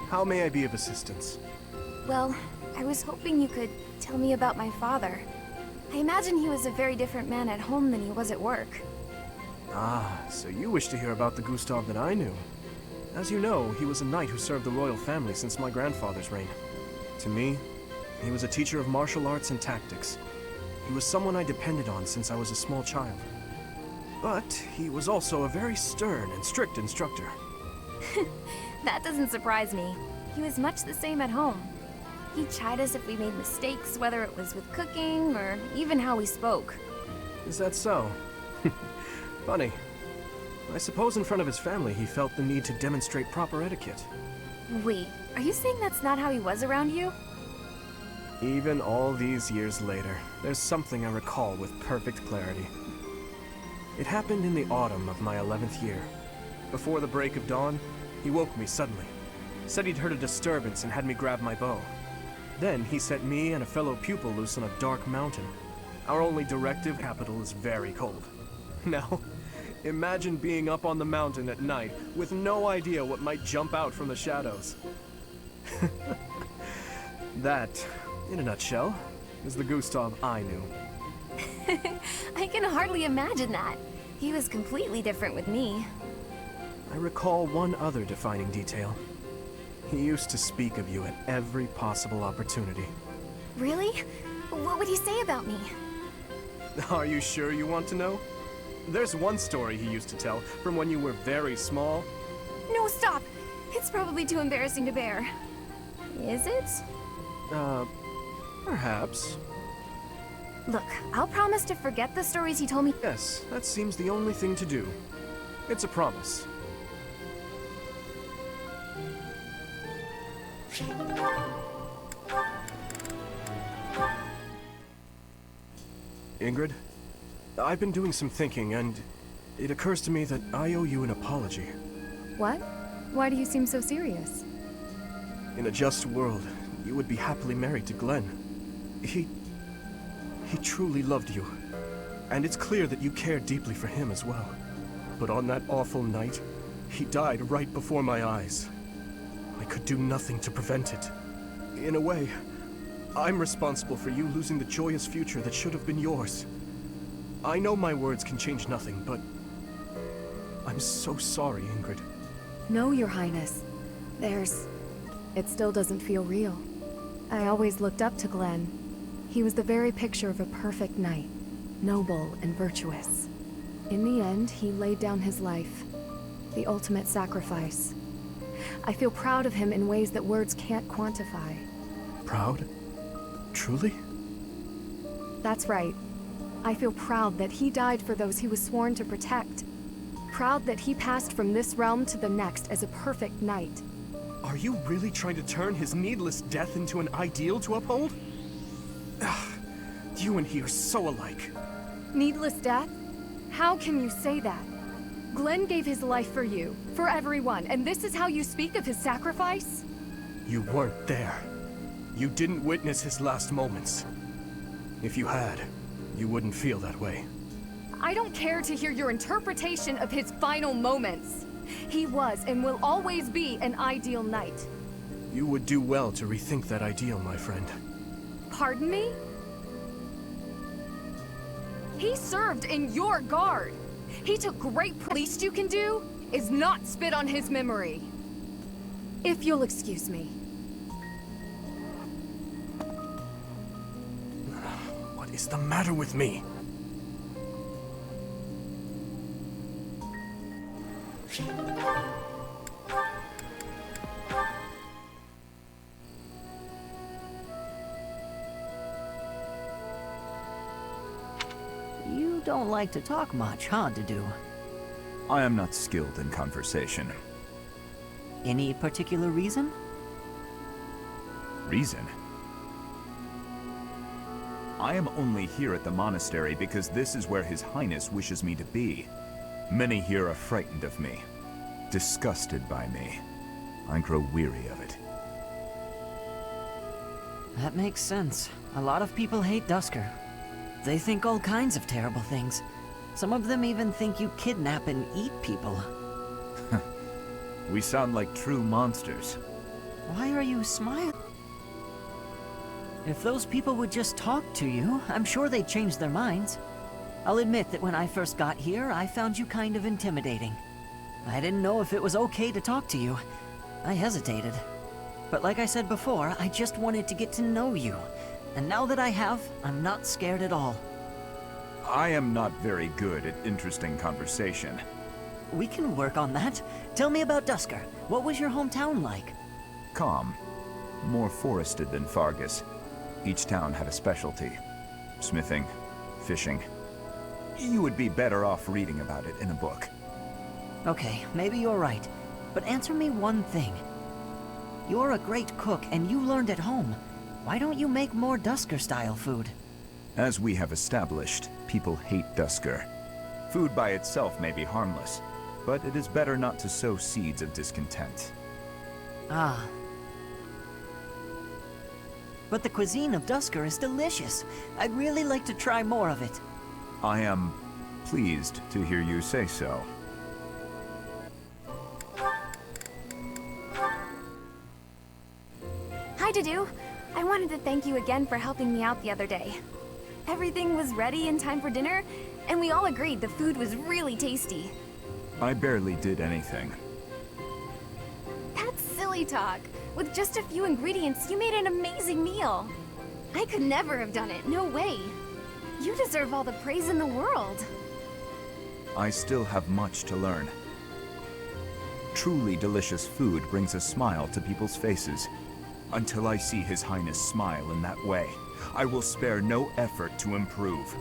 How may I be of assistance? Well, I was hoping you could tell me about my father. I imagine he was a very different man at home than he was at work. Ah, so you wish to hear about the Gustav that I knew. As you know, he was a knight who served the royal family since my grandfather's reign. To me, he was a teacher of martial arts and tactics. He was someone I depended on since I was a small child. But he was also a very stern and strict instructor. That doesn't surprise me. He was much the same at home. He'd chide us if we made mistakes, whether it was with cooking or even how we spoke. Is that so? Funny. I suppose in front of his family he felt the need to demonstrate proper etiquette. Wait, are you saying that's not how he was around you? Even all these years later, there's something I recall with perfect clarity. It happened in the autumn of my 11th year. Before the break of dawn, he woke me suddenly. Said he'd heard a disturbance and had me grab my bow. Then he set me and a fellow pupil loose on a dark mountain. Our only directive capital is very cold. Now, imagine being up on the mountain at night with no idea what might jump out from the shadows. That, in a nutshell, is the Gustav I knew. I can hardly imagine that. He was completely different with me. I recall one other defining detail. He used to speak of you at every possible opportunity. Really? What would he say about me? Are you sure you want to know? There's one story he used to tell from when you were very small. No, stop! It's probably too embarrassing to bear. Is it? Perhaps. Look, I'll promise to forget the stories he told me. Yes, that seems the only thing to do. It's a promise. Ingrid, I've been doing some thinking, and it occurs to me that I owe you an apology. What? Why do you seem so serious? In a just world, you would be happily married to Glenn. He truly loved you. And it's clear that you care deeply for him as well. But on that awful night, he died right before my eyes. I could do nothing to prevent it. In a way, I'm responsible for you losing the joyous future that should have been yours. I know my words can change nothing, but I'm so sorry, Ingrid. No, Your Highness. It still doesn't feel real. I always looked up to Glenn. He was the very picture of a perfect knight, noble and virtuous. In the end, he laid down his life, the ultimate sacrifice. I feel proud of him in ways that words can't quantify. Proud? Truly? That's right. I feel proud that he died for those he was sworn to protect. Proud that he passed from this realm to the next as a perfect knight. Are you really trying to turn his needless death into an ideal to uphold? You and he are so alike. Needless death? How can you say that? Glenn gave his life for you, for everyone, and this is how you speak of his sacrifice? You weren't there. You didn't witness his last moments. If you had, you wouldn't feel that way. I don't care to hear your interpretation of his final moments. He was and will always be an ideal knight. You would do well to rethink that ideal, my friend. Pardon me? He served in your guard. He took great pride. The least you can do is not spit on his memory. If you'll excuse me. What is the matter with me? You don't like to talk much, huh, Dedu? I am not skilled in conversation. Any particular reason? Reason? I am only here at the monastery because this is where His Highness wishes me to be. Many here are frightened of me, disgusted by me. I grow weary of it. That makes sense. A lot of people hate Dusker. They think all kinds of terrible things. Some of them even think you kidnap and eat people. We sound like true monsters. Why are you smiling? If those people would just talk to you, I'm sure they'd change their minds. I'll admit that when I first got here, I found you kind of intimidating. I didn't know if it was okay to talk to you. I hesitated. But like I said before, I just wanted to get to know you. And now that I have, I'm not scared at all. I am not very good at interesting conversation. We can work on that. Tell me about Dusker. What was your hometown like? Calm. More forested than Fargus. Each town had a specialty. Smithing, fishing. You would be better off reading about it in a book. Okay, maybe you're right. But answer me one thing. You're a great cook and you learned at home. Why don't you make more Dusker-style food? As we have established, people hate Dusker. Food by itself may be harmless, but it is better not to sow seeds of discontent. Ah. But the cuisine of Dusker is delicious. I'd really like to try more of it. I am pleased to hear you say so. Hi, Dedue. I wanted to thank you again for helping me out the other day. Everything was ready in time for dinner, and we all agreed the food was really tasty. I barely did anything. That's silly talk. With just a few ingredients, you made an amazing meal. I could never have done it, no way. You deserve all the praise in the world. I still have much to learn. Truly delicious food brings a smile to people's faces. Until I see His Highness smile in that way, I will spare no effort to improve.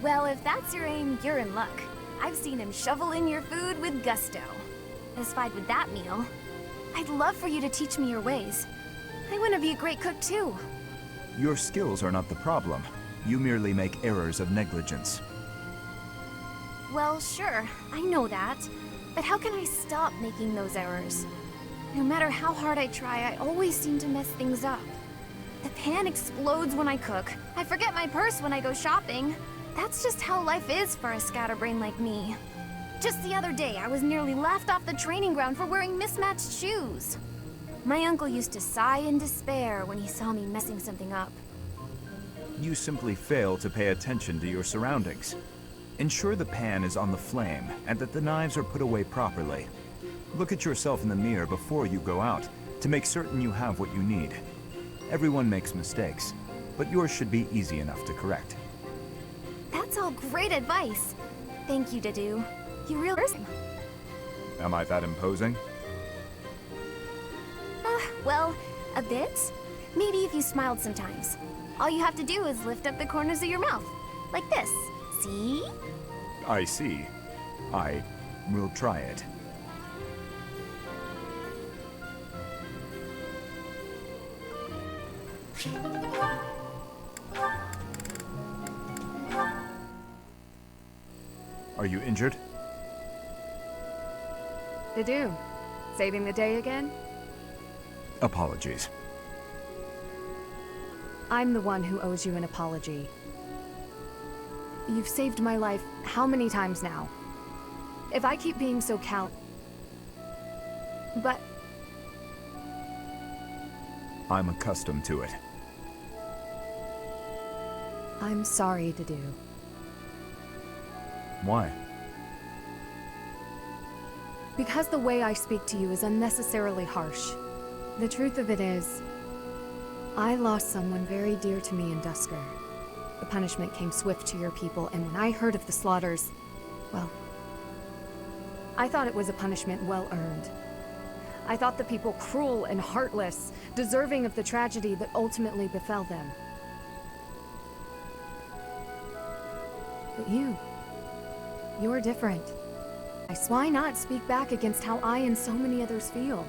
Well, if that's your aim, you're in luck. I've seen him shovel in your food with gusto. Satisfied with that meal. I'd love for you to teach me your ways. I want to be a great cook too. Your skills are not the problem. You merely make errors of negligence. Well, sure, I know that. But how can I stop making those errors? No matter how hard I try, I always seem to mess things up. The pan explodes when I cook. I forget my purse when I go shopping. That's just how life is for a scatterbrain like me. Just the other day, I was nearly laughed off the training ground for wearing mismatched shoes. My uncle used to sigh in despair when he saw me messing something up. You simply fail to pay attention to your surroundings. Ensure the pan is on the flame and that the knives are put away properly. Look at yourself in the mirror before you go out to make certain you have what you need. Everyone makes mistakes, but yours should be easy enough to correct. That's all great advice. Thank you, Dedue. You really... Am I that imposing? Well, a bit. Maybe if you smiled sometimes. All you have to do is lift up the corners of your mouth. Like this. See? I see. I will try it. Are you injured? Dedue, saving the day again? Apologies. I'm the one who owes you an apology. You've saved my life how many times now? If I keep being so But... I'm accustomed to it. I'm sorry, Dedue. Why? Because the way I speak to you is unnecessarily harsh. The truth of it is, I lost someone very dear to me in Dusker. The punishment came swift to your people, and when I heard of the slaughters, well, I thought it was a punishment well earned. I thought the people cruel and heartless, deserving of the tragedy that ultimately befell them. But you're different. Why not speak back against how I and so many others feel?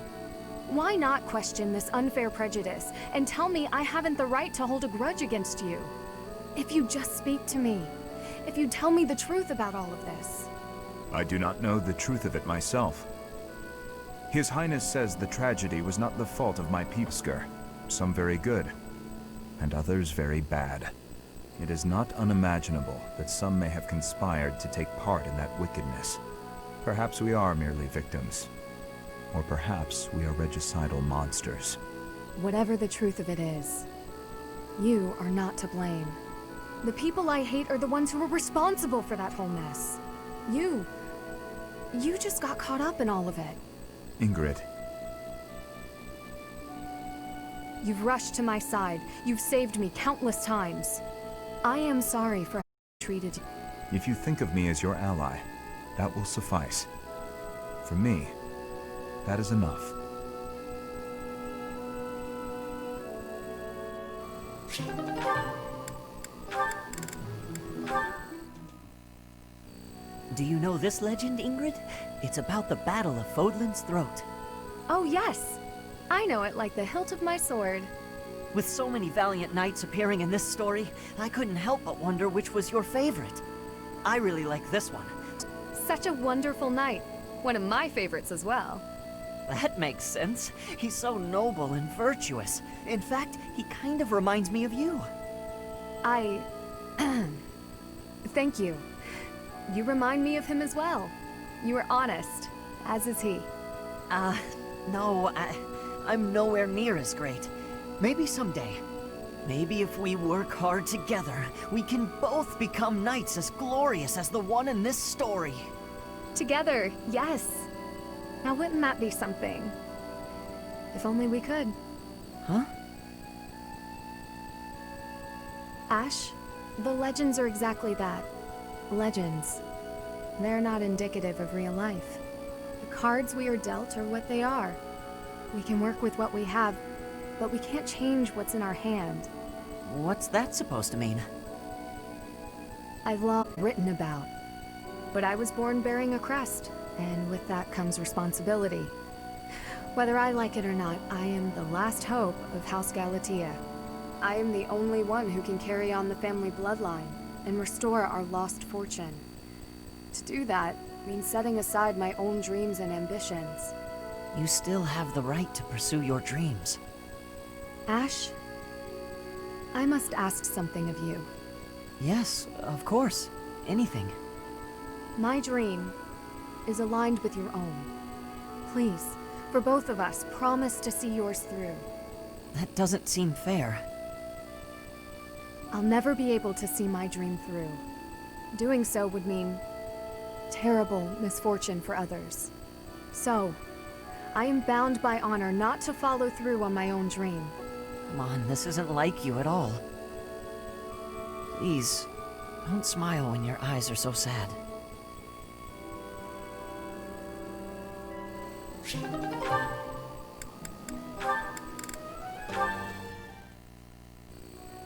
Why not question this unfair prejudice and tell me I haven't the right to hold a grudge against you? If you just speak to me, if you tell me the truth about all of this. I do not know the truth of it myself. His Highness says the tragedy was not the fault of my peepsker. Some very good, and others very bad. It is not unimaginable that some may have conspired to take part in that wickedness. Perhaps we are merely victims, Or perhaps we are regicidal monsters. Whatever the truth of it is, you are not to blame. The people I hate are the ones who are responsible for that whole mess. You just got caught up in all of it. Ingrid. You've rushed to my side. You've saved me countless times. I am sorry for how I treated you. If you think of me as your ally, that will suffice. For me, that is enough. Do you know this legend, Ingrid? It's about the Battle of Fodlan's Throat. Oh yes! I know it like the hilt of my sword. With so many valiant knights appearing in this story, I couldn't help but wonder which was your favorite. I really like this one. Such a wonderful knight. One of my favorites as well. That makes sense. He's so noble and virtuous. In fact, he kind of reminds me of you. Thank you. You remind me of him as well. You are honest, as is he. No, I'm nowhere near as great. Maybe someday. Maybe if we work hard together, we can both become knights as glorious as the one in this story. Together, yes. Now wouldn't that be something? If only we could. Huh? Ash, the legends are exactly that. Legends. They're not indicative of real life. The cards we are dealt are what they are. We can work with what we have, but we can't change what's in our hand. What's that supposed to mean? I've long written about. But I was born bearing a crest, and with that comes responsibility. Whether I like it or not, I am the last hope of House Galatea. I am the only one who can carry on the family bloodline and restore our lost fortune. To do that means setting aside my own dreams and ambitions. You still have the right to pursue your dreams. Ash, I must ask something of you. Yes, of course. Anything. My dream is aligned with your own. Please, for both of us, promise to see yours through. That doesn't seem fair. I'll never be able to see my dream through. Doing so would mean terrible misfortune for others. So, I am bound by honor not to follow through on my own dream. Come on, this isn't like you at all. Please, don't smile when your eyes are so sad.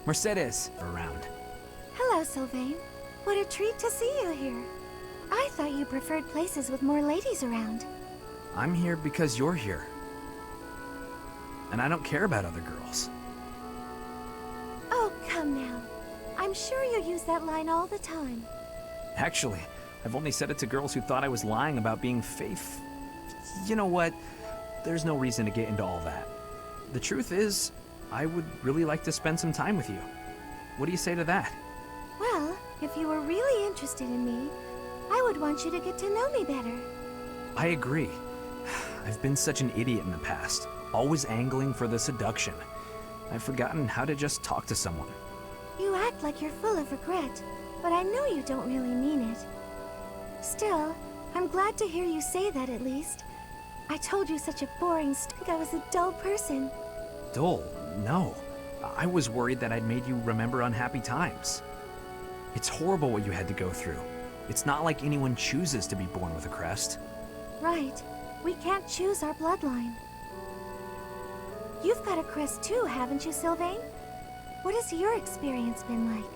Mercedes, around. Hello, Sylvain. What a treat to see you here. I thought you preferred places with more ladies around. I'm here because you're here. And I don't care about other girls. Oh, come now. I'm sure you use that line all the time. Actually, I've only said it to girls who thought I was lying about being You know what? There's no reason to get into all that. The truth is, I would really like to spend some time with you. What do you say to that? Well, if you were really interested in me, I would want you to get to know me better. I agree. I've been such an idiot in the past, always angling for the seduction. I've forgotten how to just talk to someone. You act like you're full of regret, but I know you don't really mean it. Still, I'm glad to hear you say that at least. I told you such a boring I was a dull person. Dull? No. I was worried that I'd made you remember unhappy times. It's horrible what you had to go through. It's not like anyone chooses to be born with a crest. Right. We can't choose our bloodline. You've got a crest too, haven't you, Sylvain? What has your experience been like?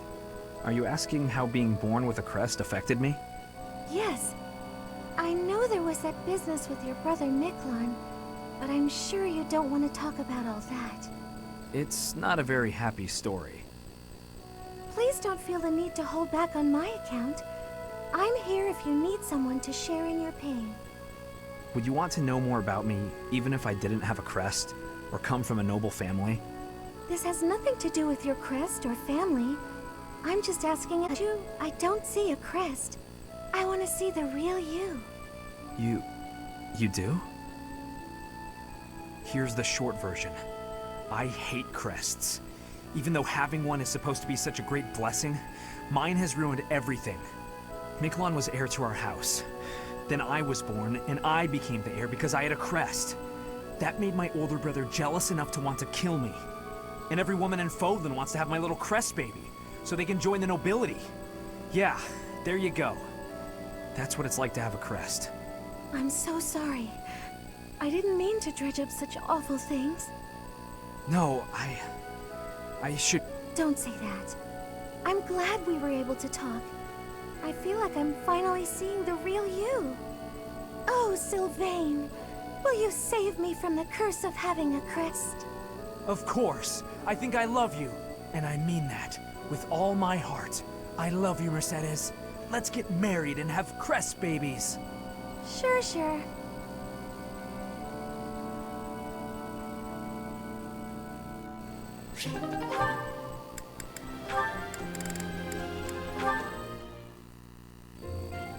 Are you asking how being born with a crest affected me? Yes. I know there was that business with your brother Miklon, but I'm sure you don't want to talk about all that. It's not a very happy story. Please don't feel the need to hold back on my account. I'm here if you need someone to share in your pain. Would you want to know more about me, even if I didn't have a crest, or come from a noble family? This has nothing to do with your crest or family. I'm just asking you. I don't see a crest. I want to see the real you. You do? Here's the short version. I hate crests. Even though having one is supposed to be such a great blessing, mine has ruined everything. Miquelon was heir to our house. Then I was born, and I became the heir because I had a crest. That made my older brother jealous enough to want to kill me. And every woman in Fodlan wants to have my little crest baby, so they can join the nobility. Yeah, there you go. That's what it's like to have a crest. I'm so sorry. I didn't mean to dredge up such awful things. No, I should... Don't say that. I'm glad we were able to talk. I feel like I'm finally seeing the real you. Oh, Sylvain, will you save me from the curse of having a crest? Of course. I think I love you. And I mean that. With all my heart. I love you, Mercedes. Let's get married and have crest babies. Sure, sure.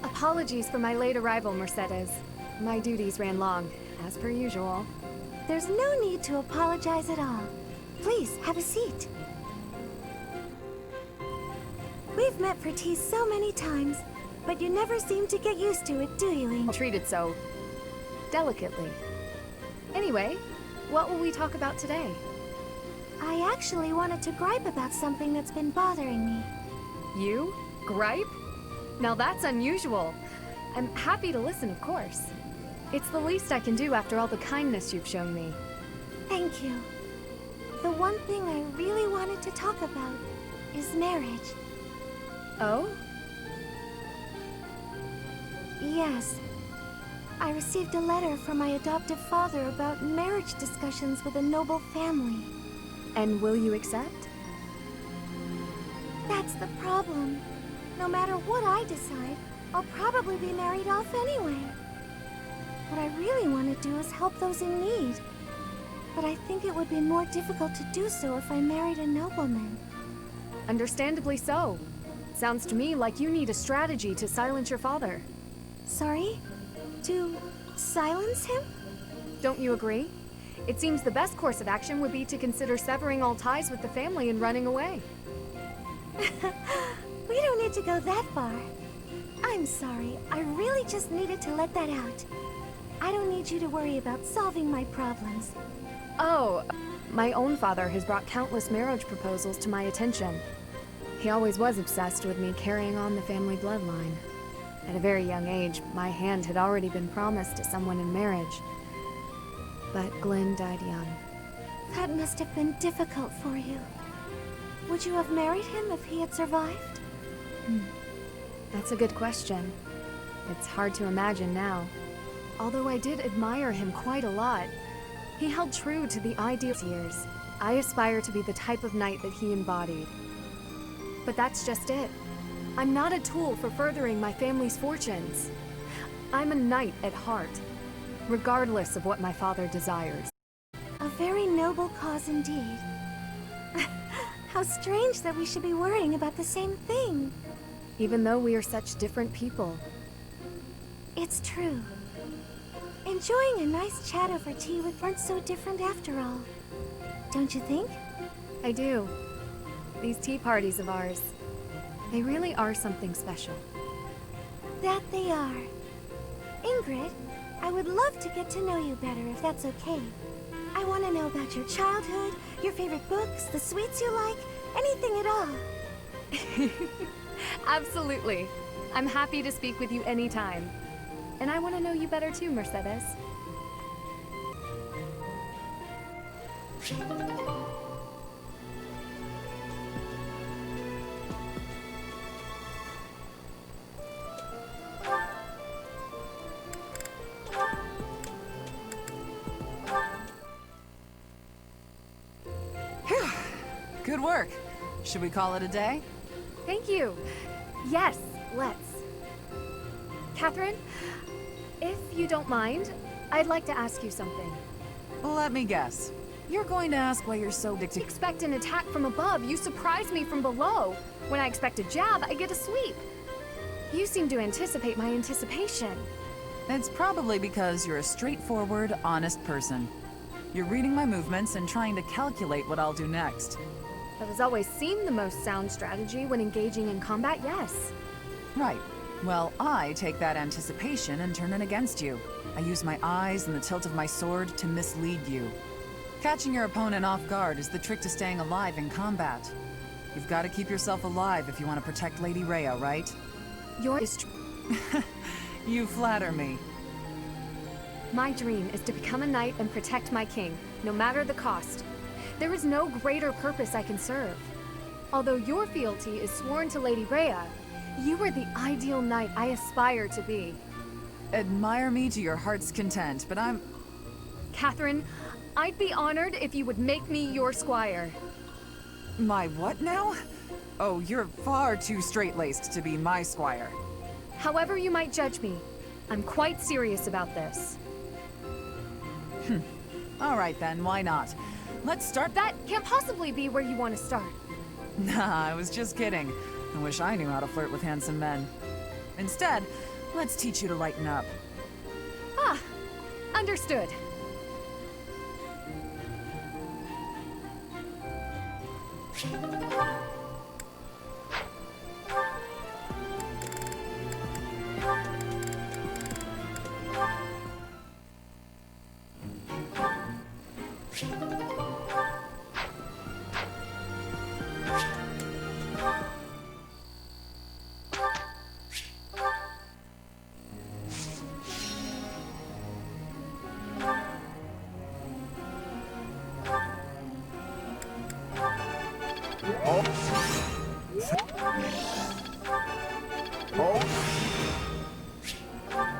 Apologies for my late arrival, Mercedes. My duties ran long, as per usual. There's no need to apologize at all. Please, have a seat. We've met for tea so many times, but you never seem to get used to it, do you, Ing? Treated so delicately. Anyway, what will we talk about today? I actually wanted to gripe about something that's been bothering me. You? Gripe? Now that's unusual. I'm happy to listen, of course. It's the least I can do after all the kindness you've shown me. Thank you. The one thing I really wanted to talk about is marriage. Oh? Yes. I received a letter from my adoptive father about marriage discussions with a noble family. And will you accept? That's the problem. No matter what I decide, I'll probably be married off anyway. What I really want to do is help those in need. But I think it would be more difficult to do so if I married a nobleman. Understandably so. Sounds to me like you need a strategy to silence your father. Sorry? To silence him? Don't you agree? It seems the best course of action would be to consider severing all ties with the family and running away. We don't need to go that far. I'm sorry, I really just needed to let that out. I don't need you to worry about solving my problems. Oh, my own father has brought countless marriage proposals to my attention. He always was obsessed with me carrying on the family bloodline. At a very young age, my hand had already been promised to someone in marriage. But Glenn died young. That must have been difficult for you. Would you have married him if he had survived? That's a good question. It's hard to imagine now. Although I did admire him quite a lot, he held true to the ideals years. I aspire to be the type of knight that he embodied. But that's just it. I'm not a tool for furthering my family's fortunes. I'm a knight at heart, regardless of what my father desires. A very noble cause indeed. How strange that we should be worrying about the same thing. Even though we are such different people. It's true. Enjoying a nice chat over tea weren't so different after all. Don't you think? I do. These tea parties of ours, they really are something special. That they are. Ingrid, I would love to get to know you better if that's okay. I want to know about your childhood, your favorite books, the sweets you like, anything at all. Absolutely. I'm happy to speak with you anytime. And I want to know you better too, Mercedes. Good work. Should we call it a day? Thank you. Yes, let's. Catherine, if you don't mind, I'd like to ask you something. Let me guess. You're going to ask why you're so To expect an attack from above, you surprise me from below. When I expect a jab, I get a sweep. You seem to anticipate my anticipation. It's probably because you're a straightforward, honest person. You're reading my movements and trying to calculate what I'll do next. That has always seemed the most sound strategy when engaging in combat, yes. Right. Well, I take that anticipation and turn it against you. I use my eyes and the tilt of my sword to mislead you. Catching your opponent off guard is the trick to staying alive in combat. You've got to keep yourself alive if you want to protect Lady Rhea, right? You flatter me. My dream is to become a knight and protect my king, no matter the cost. There is no greater purpose I can serve. Although your fealty is sworn to Lady Rhea, you are the ideal knight I aspire to be. Admire me to your heart's content, but I'm... Catherine, I'd be honored if you would make me your squire. My what now? Oh, you're far too straight-laced to be my squire. However you might judge me, I'm quite serious about this. All right then, why not? Let's start. That can't possibly be where you want to start. Nah, I was just kidding. I wish I knew how to flirt with handsome men. Instead, let's teach you to lighten up. Ah, understood.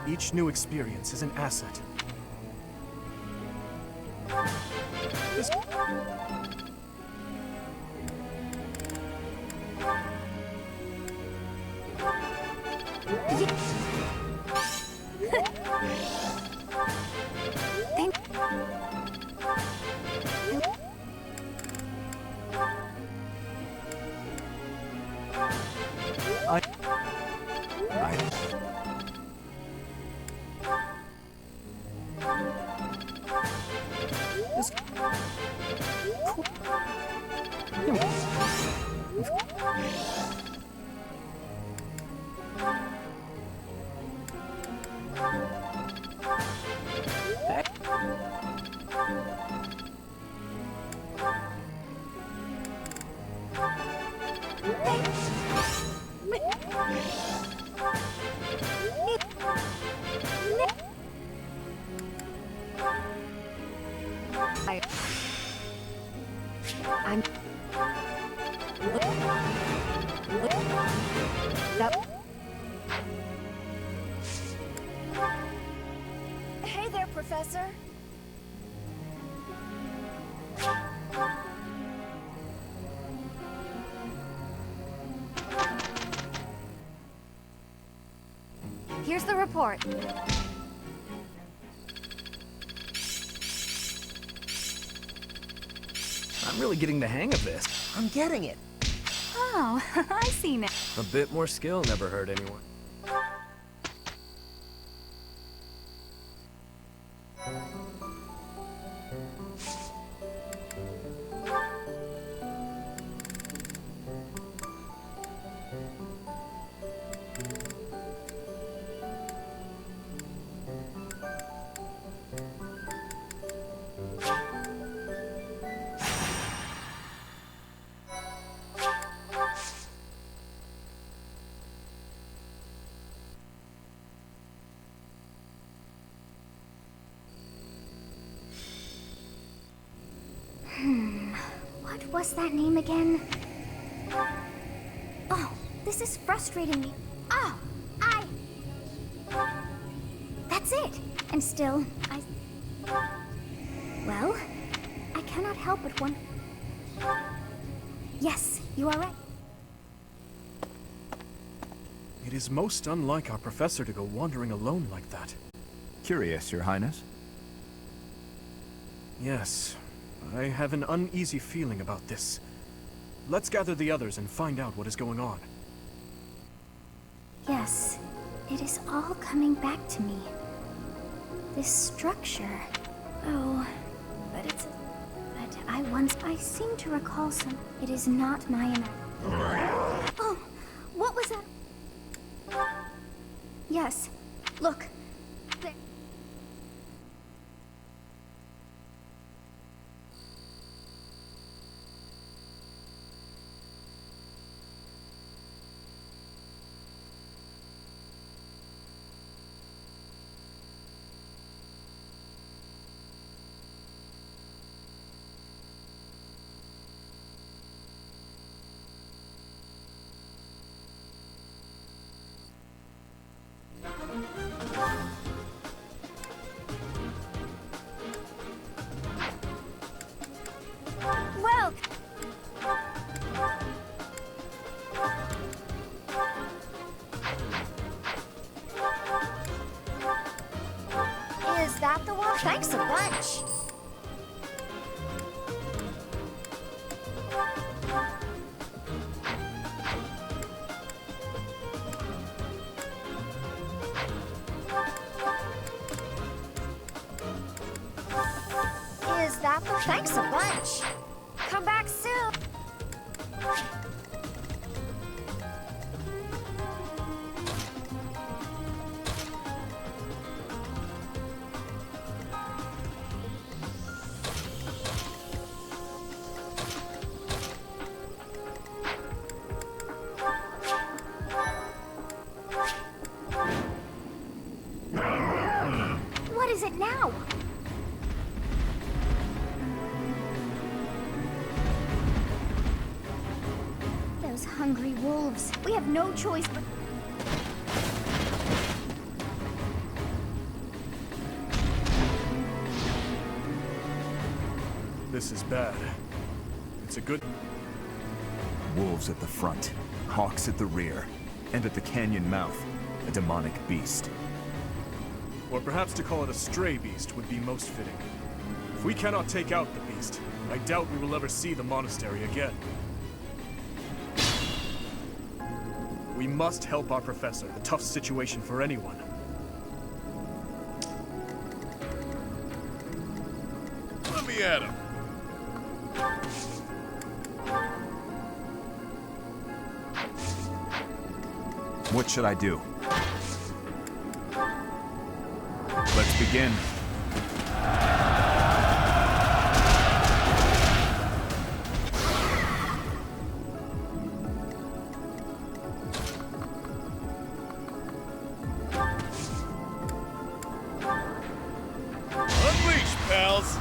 Each new experience is an asset. This... Hey there, Professor. Here's the report. I'm really getting the hang of this. I'm getting it. Oh, I see now. A bit more skill never hurt anyone. What was that name again? Oh, this is frustrating me. Oh, That's it. And still, Well, I cannot help but one. Yes, you are right. It is most unlike our professor to go wandering alone like that. Curious, Your Highness? Yes, I have an uneasy feeling about this. Let's gather the others and find out what is going on. Yes, it is all coming back to me. This structure. Oh, but I seem to recall some. It is not my Oh, what was that? Yes, look. There. Well, is that the one? Thanks a bunch. Is that the? Thanks a bunch. Come back soon. What is it now? Those hungry wolves. We have no choice but... This is bad. It's a good... Wolves at the front, hawks at the rear, and at the canyon mouth, a demonic beast. Or perhaps to call it a stray beast would be most fitting. If we cannot take out the beast, I doubt we will ever see the monastery again. We must help our professor, a tough situation for anyone. Let me at him. What should I do? Let's begin. Unleash, pals!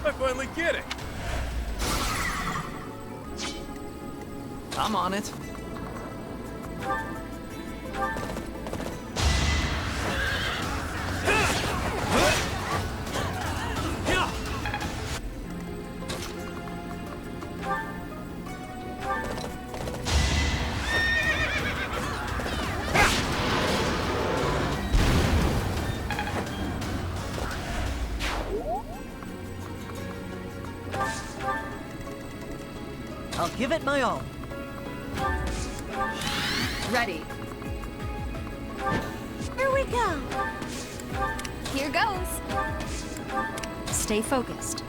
I finally get it! I'm on it. I'll give it my all. Ready. Here we go. Here goes. Stay focused.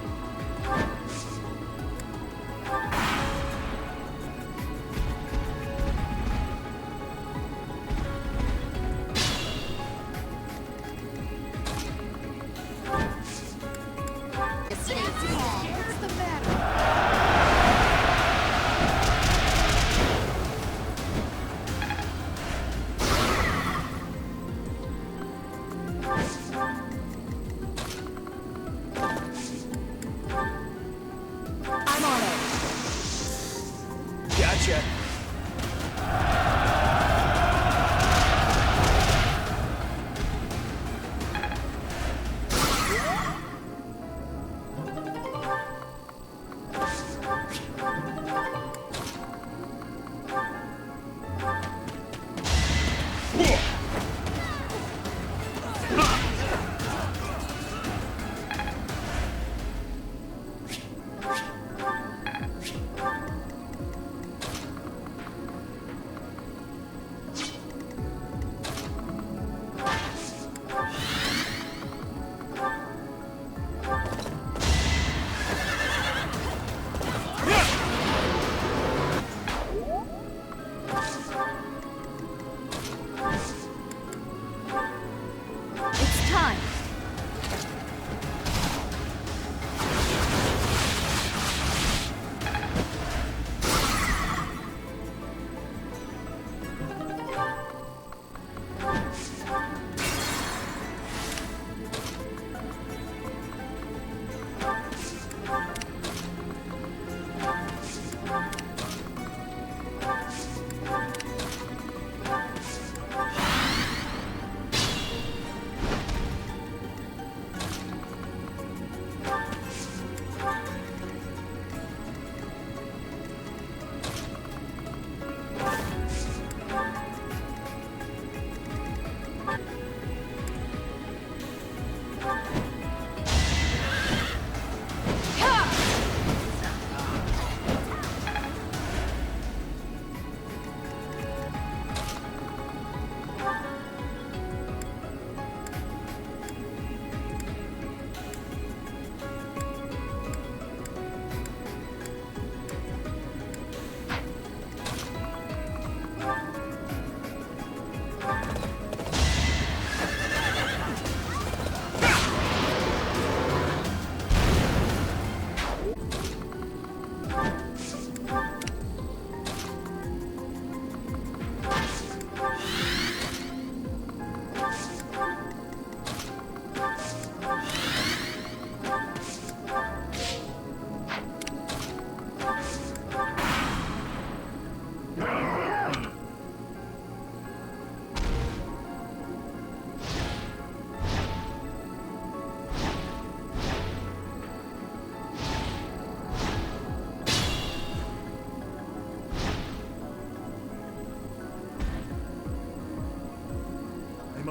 What's the matter?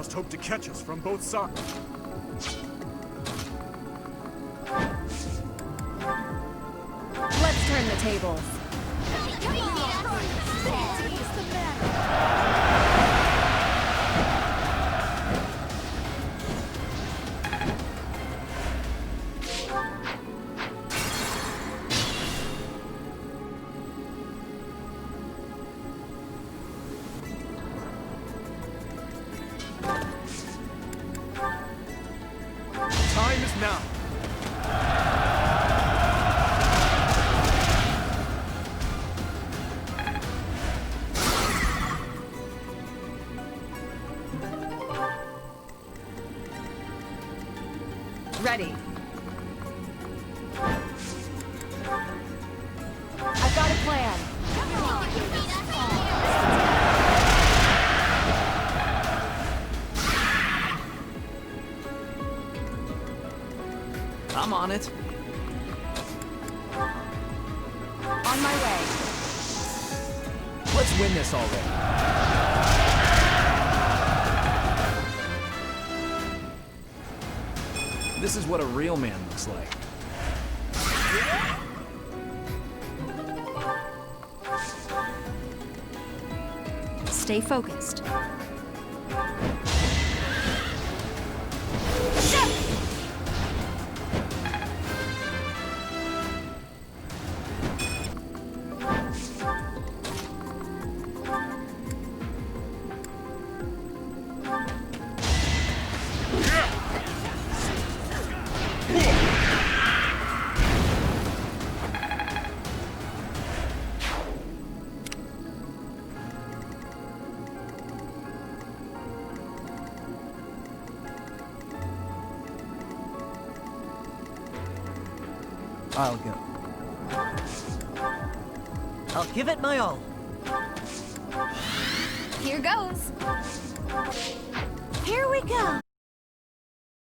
must hope to catch us from both sides. Let's turn the tables. Time is now. Ready. I've got a plan. I'm on it. On my way. Let's win this already. This is what a real man looks like. Stay focused. I'll go. I'll give it my all. Here goes. Here we go.